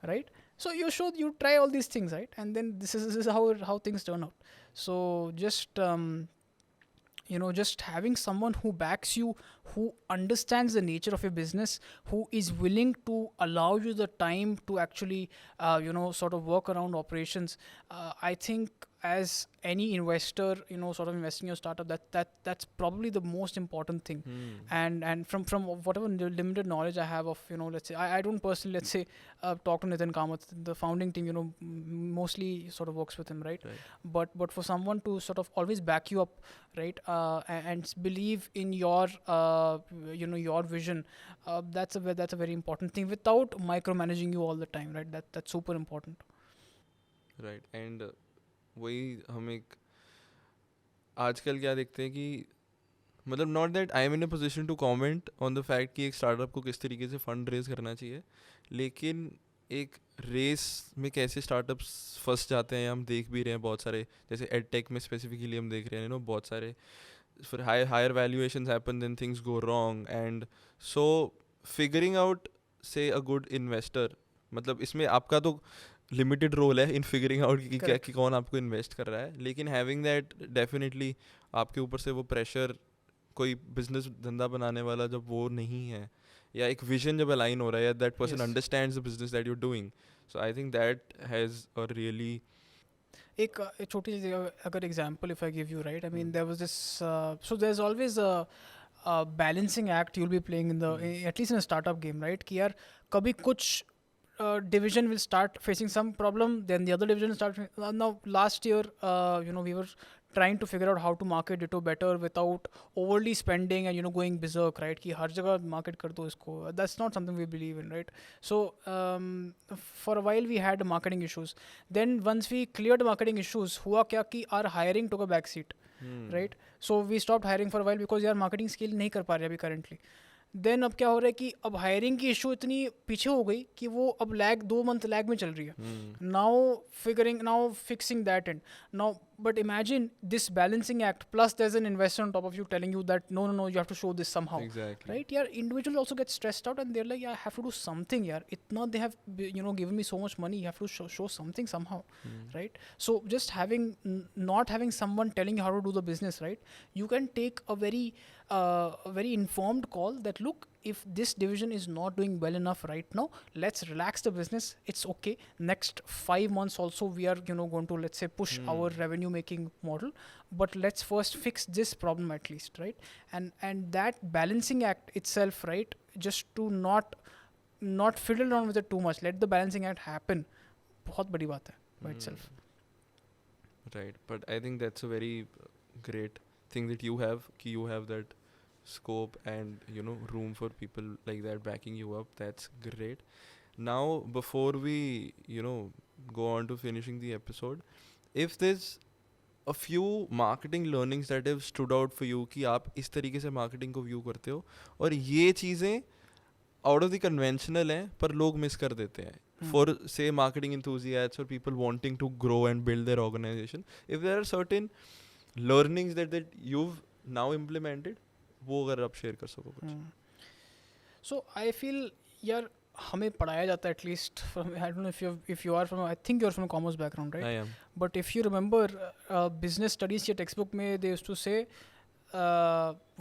right? So you try all these things, right? And then this is how things turn out. So just just having someone who backs you, who understands the nature of your business, who is willing to allow you the time to actually sort of work around operations, I think as any investor sort of investing in your startup, that's probably the most important thing. And from whatever limited knowledge I have of let's say, I don't personally, let's say, talk to Nitin Kamath, the founding team, mostly sort of works with him, right? But for someone to sort of always back you up, right, and believe in your your vision, that's a very important thing, without micromanaging you all the time, right? That's super important, right? And वही हम एक आजकल क्या देखते हैं कि मतलब not that I am in a position to comment on the fact कि एक स्टार्टअप को किस तरीके से फंड रेज करना चाहिए, लेकिन एक रेस में कैसे स्टार्टअप्स फंस जाते हैं हम देख भी रहे हैं बहुत सारे. जैसे एडटेक में स्पेसिफिकली हम देख रहे हैं बहुत सारे फिर higher valuations happen, then things go wrong. And so figuring out say a good investor, मतलब इसमें आपका तो लिमिटेड रोल है इन फिगरिंग आउट कि कौन आपको इन्वेस्ट कर रहा है, लेकिन हैविंग दैट डेफिनेटली आपके ऊपर से वो प्रेशर, कोई बिजनेस धंधा बनाने वाला जब वो नहीं है, या एक विजन जब अलाइन हो रहा है, that person understands the business that you are doing. So I think that has a really एक छोटी सी अगर example if I give you, right, I mean there was this, so there is always a balancing act you will be playing in the, at least in a startup game, right, कि यार कभी कुछ division will start facing some problem, then the other division will start. Now last year we were trying to figure out how to market Ditto better without overly spending and going berserk, right, कि हर जगह market कर दो इसको. That's not something we believe in, right? So for a while we had marketing issues. Then once we cleared marketing issues, हुआ क्या कि our hiring took a back seat, right? So we stopped hiring for a while because यार marketing skill नहीं कर पा रहे अभी currently. Then अब क्या हो रहा है कि अब हायरिंग की इशू इतनी पीछे हो गई कि वो अब 2 मंथ लैग में चल रही है. Now fixing that and now, but imagine this balancing act plus there's an investor on top of you telling you that no you have to show this somehow, exactly, right? Yeah, individuals also get stressed out and they're like, yeah, I have to do something, yeah, itna they have given me so much money, you have to show something somehow, right? So just not having someone telling you how to do the business, right, you can take a very informed call that look, if this division is not doing well enough right now, let's relax the business. It's okay. Next 5 months also we are going to, let's say, push our revenue making model, but let's first fix this problem at least, right? And that balancing act itself, right, just to not fiddle around with it too much, let the balancing act happen, बहुत बड़ी बात है by itself. Right, but I think that's a very great thing that you have that scope and room for people like that backing you up. That's great. Now before we go on to finishing the episode, if there's a few marketing learnings that have stood out for you कि आप इस तरीके से marketing को view करते हो और ये चीज़ें out of the conventional हैं पर लोग miss कर देते हैं, for say marketing enthusiasts or people wanting to grow and build their organization, if there are certain learnings that you've now implemented, वो अगर आप शेयर कर सको कुछ. So I feel यार हमें पढ़ाया जाता है at least from, I don't no if you are from, I think you are from a commerce background, right? I am. But if you remember business studies के textbook में they used to say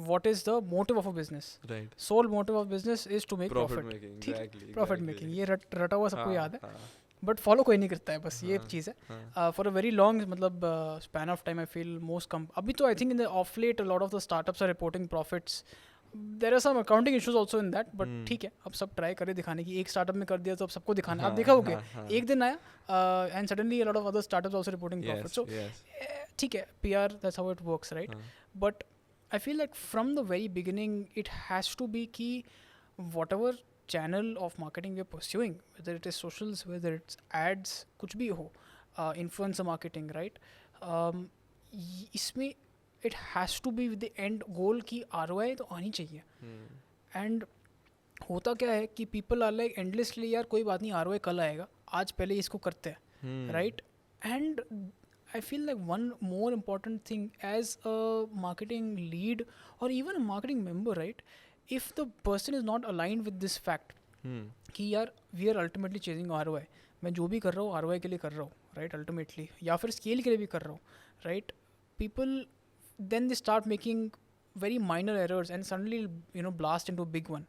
what is the motive of a business? Right. Sole motive of business is to make profit. Making, ठीक? exactly. Profit making, ये रटा हुआ सबको याद है, हाँ. बट फॉलो कोई नहीं करता है, बस ये चीज़ है. फॉर अ वेरी लॉन्ग मतलब span of time I feel most अभी तो I think in the of late lot of the startups are reporting profits. There are some accounting issues also in that, but ठीक है, अब सब try करे दिखाने की. एक स्टार्टअप में कर दिया तो अब सबको दिखाना है. आप देखा होगे एक दिन आया and suddenly lot of other startups also reporting profit. So ठीक है, PR, that's how it works, right? But I feel like from the very beginning it has to be कि whatever channel of marketing we are pursuing, whether it is socials, whether it's ads, कुछ भी हो, influencer marketing, right? इसमें it has to be with the end goal कि ROI तो आनी चाहिए. And होता क्या है कि people are like endlessly यार कोई बात नहीं, ROI कल आएगा, आज पहले इसको करते हैं, right? And I feel like one more important thing as a marketing lead or even a marketing member, right? If the person is not aligned with this fact कि यार we are ultimately chasing ROI, मैं जो भी कर रहा हूँ ROI के लिए कर रहा हूँ, right? Ultimately, या फिर scale के लिए भी कर रहा हूँ, right? People then they start making very minor errors and suddenly blast into a big one,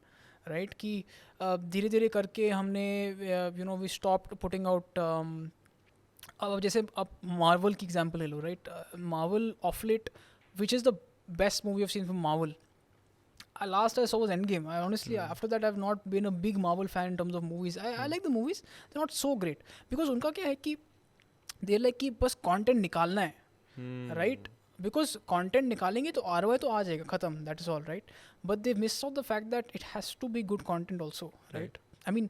right? कि धीरे धीरे करके हमने we stopped putting out अब जैसे आप मार्वल की एग्जांपल ले लो, right? Marvel of late, which is the best movie of seen from Marvel, last I saw was Endgame. I honestly after that I've not been a big Marvel fan in terms of movies. I like the movies, they're not so great because उनका क्या है कि they're like कि बस content निकालना है, right? Because content निकालेंगे तो ROI तो आ जाएगा, खत्म, that is all, right? But they miss out the fact that it has to be good content also, right? I mean,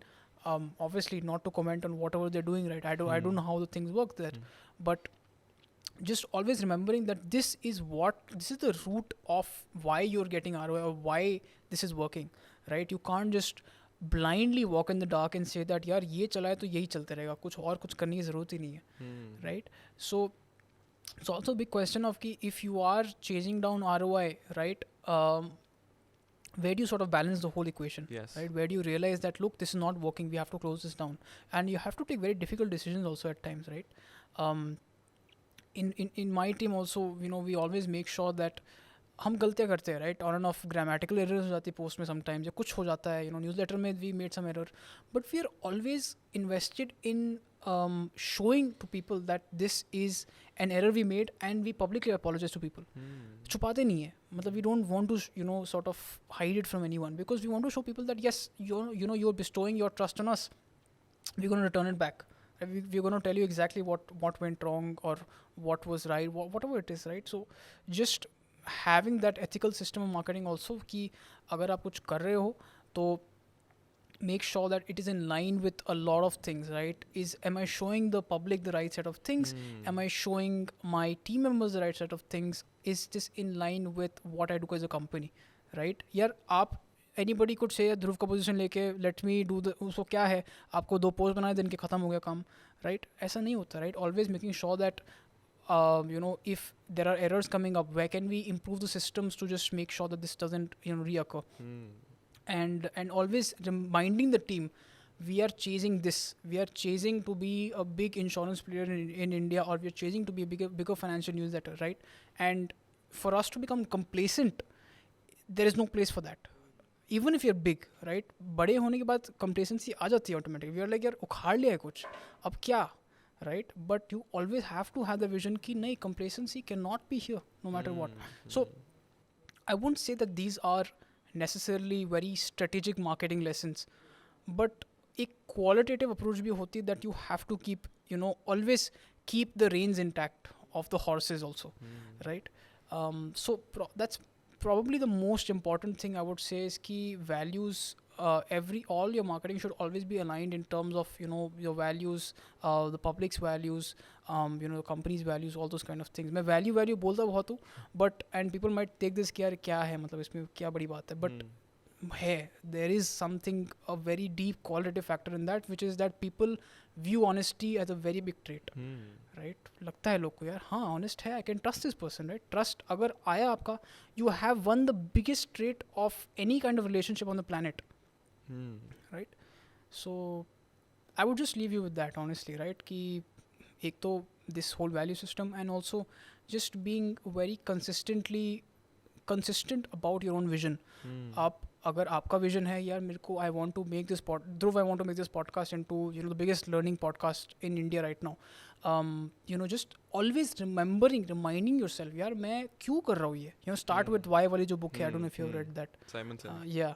obviously not to comment on whatever they're doing, right? I don't know how the things work there, but just always remembering that this is the root of why you're getting ROI or why this is working, right? You can't just blindly walk in the dark and say that यार ये चला है तो यही चलते रहेगा, कुछ करने की ज़रूरत ही नहीं है, right? So it's also a big question of कि if you are chasing down ROI, right? Where do you sort of balance the whole equation, right? Where do you realize that, look, this is not working, we have to close this down, and you have to take very difficult decisions also at times, right? In my team also, we always make sure that हम गलतियाँ करते हैं, right? On and off grammatical errors हो जाती है post में sometimes, या कुछ हो जाता है, newsletter में we made some error, but we are always invested in showing to people that this is an error we made and we publicly apologize to people. छुपाते नहीं है, मतलब we don't want to sort of hide it from anyone, because we want to show people that yes, you're bestowing your trust on us, we're going to return it back. We're going to tell you exactly what went wrong or what was right, whatever it is, right? So just having that ethical system of marketing also, कि अगर आप कुछ कर रहे हो तो make sure that it is in line with a lot of things, right? Am I showing the public the right set of things? Am I showing my team members the right set of things? Is this in line with what I do as a company, right? यार आप anybody could say ध्रुव का position लेके let me do the, उसको क्या है, आपको 2 post बनाए दिन के ख़त्म हो गया काम, right? ऐसा नहीं होता, right? Always making sure that if there are errors coming up, where can we improve the systems to just make sure that this doesn't reoccur, and always reminding the team, we are chasing this, we are chasing to be a big insurance player in India, or we are chasing to be a bigger financial newsletter, right? And for us to become complacent, there is no place for that. Even if you're big right, बड़े होने के बाद complacency आ जाती है automatic, we are like यार उखाड़ लिया है कुछ, अब क्या, right, but you always have to have the vision कि नहीं, complacency can not be here no matter what. So I won't say that these are necessarily very strategic marketing lessons, but एक qualitative approach भी होती है that you have to keep, you know, always keep the reins intact of the horses also, right? So that's probably the most important thing I would say is कि values, all your marketing should always be aligned in terms of, you know, your values, the public's values, you know, the company's values, all those kind of things. मैं value बोलता बहुत हूँ, but and people might take this कि यार क्या है, मतलब इसमें क्या बड़ी बात है, but है, there is something, a very deep qualitative factor in that, which is that people view honesty as a very big trait, right? लगता है लोग को यार हाँ honest है, I can trust this person, right? Trust अगर आया आपका, you have won the biggest trait of any kind of relationship on the planet, right? So I would just leave you with that honestly, right? कि एक तो this whole value system, and also just being very consistent about your own vision. आप अगर आपका vision है यार मेरे को I want to make this Dhruv, I want to make this podcast into, you know, the biggest learning podcast in India right now. You know, just always reminding yourself यार मैं क्यों कर रहा हूँ ये, you know, start with why वाली जो book है, I don't know if you have read that. Simon Sinek. Yeah.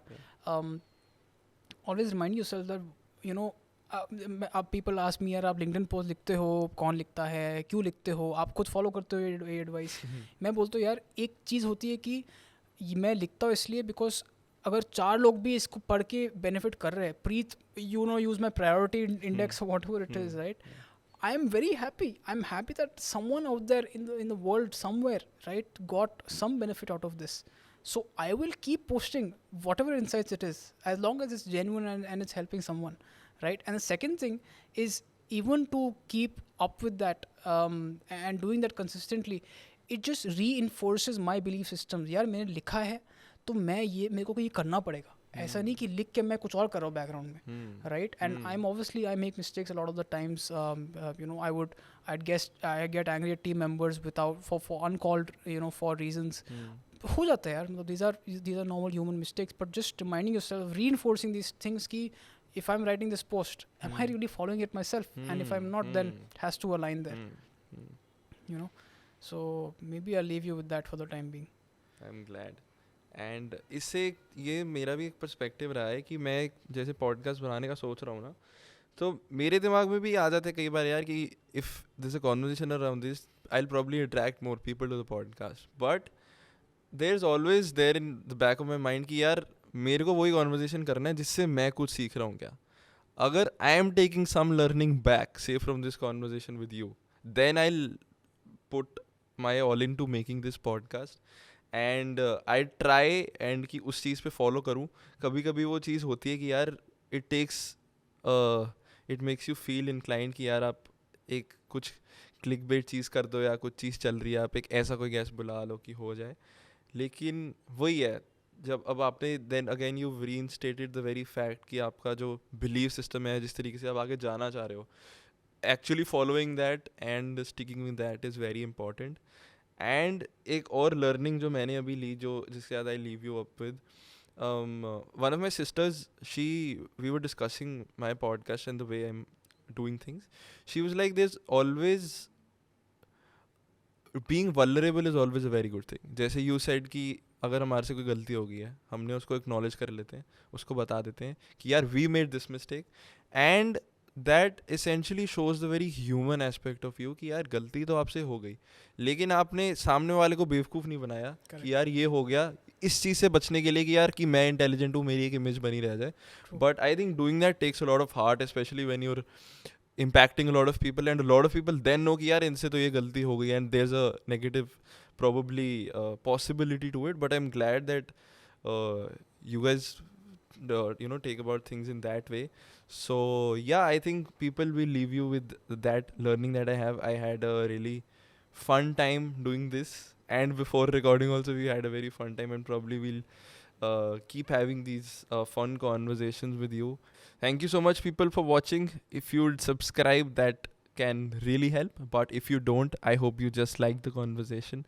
Always remind yourself that, you know, अब people ask me यार आप LinkedIn post लिखते हो, कौन लिखता है, क्यों लिखते हो, आप खुद फॉलो करते हो ये एडवाइस. मैं बोलता हूँ यार एक चीज़ होती है कि मैं लिखता हूँ इसलिए बिकॉज अगर 4 लोग भी इसको पढ़ के बेनिफिट कर रहे हैं, Preet you know use my priority index whatever it is, right, I am very happy. I'm happy that someone out there in the world somewhere, right, got some benefit out of this. So I will keep posting whatever insights it is, as long as it's genuine and it's helping someone, right? And the second thing is, even to keep up with that and doing that consistently, it just reinforces my belief systems. यार मैंने लिखा है तो मैं ये मेरे को ये करना पड़ेगा. ऐसा नहीं कि लिख के मैं कुछ और कर रहा हूँ बैकग्राउंड में, right? And I am obviously I make mistakes a lot of the times, you know, I get angry at team members without for uncalled, you know, for reasons. हो जाता है यार, मतलब these are normal human mistakes, but just reminding yourself, reinforcing these things कि if I'm writing this post, am I really following it myself? And if I'm not, then it has to align there. You know, so maybe I'll leave you with that for the time being. I'm glad. And इससे ये मेरा भी एक perspective रहा है कि मैं जैसे पॉडकास्ट बनाने का सोच रहा हूँ ना, तो मेरे दिमाग में भी आ जाते हैं कई बार यार कि if this a conversation around this, I will probably attract more people to the podcast, but there is always there in the back of my mind कि यार मेरे को वही कॉन्वर्सेशन करना है जिससे मैं कुछ सीख रहा हूँ क्या. अगर I am taking some learning back say from this conversation with you, then I will put my all in to making this podcast. And I try and कि उस चीज़ पे फॉलो करूँ. कभी कभी वो चीज़ होती है कि यार it makes you feel inclined कि यार आप एक कुछ क्लिक बेट चीज़ कर दो या कुछ चीज़ चल रही है, आप एक ऐसा कोई गैस बुला लो कि हो जाए. लेकिन वही है, जब अब आपने then again you reinstated the very fact कि आपका जो बिलीफ सिस्टम है, जिस तरीके से आप आगे जाना चाह रहे हो, actually following that and sticking with that is very important. And एक और लर्निंग जो मैंने अभी ली, जो जिसके साथ I leave you up with, one of my sisters, we were discussing my podcast and the way I am doing things. She was like this always being vulnerable is always a very good thing. जैसे you said कि अगर हमारे से कोई गलती हो गई है, हमने उसको एक्नॉलेज कर लेते हैं, उसको बता देते हैं कि यार we made this mistake, and that essentially shows the very human aspect of you कि यार गलती तो आपसे हो गई, लेकिन आपने सामने वाले को बेवकूफ़ नहीं बनाया कि यार ये हो गया इस चीज़ से बचने के लिए कि यार कि मैं इंटेलिजेंट हूँ, मेरी एक इमेज बनी रह जाए. But I think doing that takes a lot of heart, especially when you're impacting a lot of people, and a lot of people then know कि यार इनसे तो ये गलती हो गई, and there's a negative probably possibility to it. But I'm glad that you guys you know, take about things in that way. So yeah, I think people will leave you with that learning that I had a really fun time doing this, and before recording also we had a very fun time, and probably we'll keep having these fun conversations with you. Thank you so much people for watching. If you'd subscribe, that can really help, but if you don't, I hope you just like the conversation.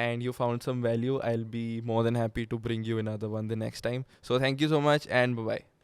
and you found some value, I'll be more than happy to bring you another one the next time. So thank you so much and bye bye.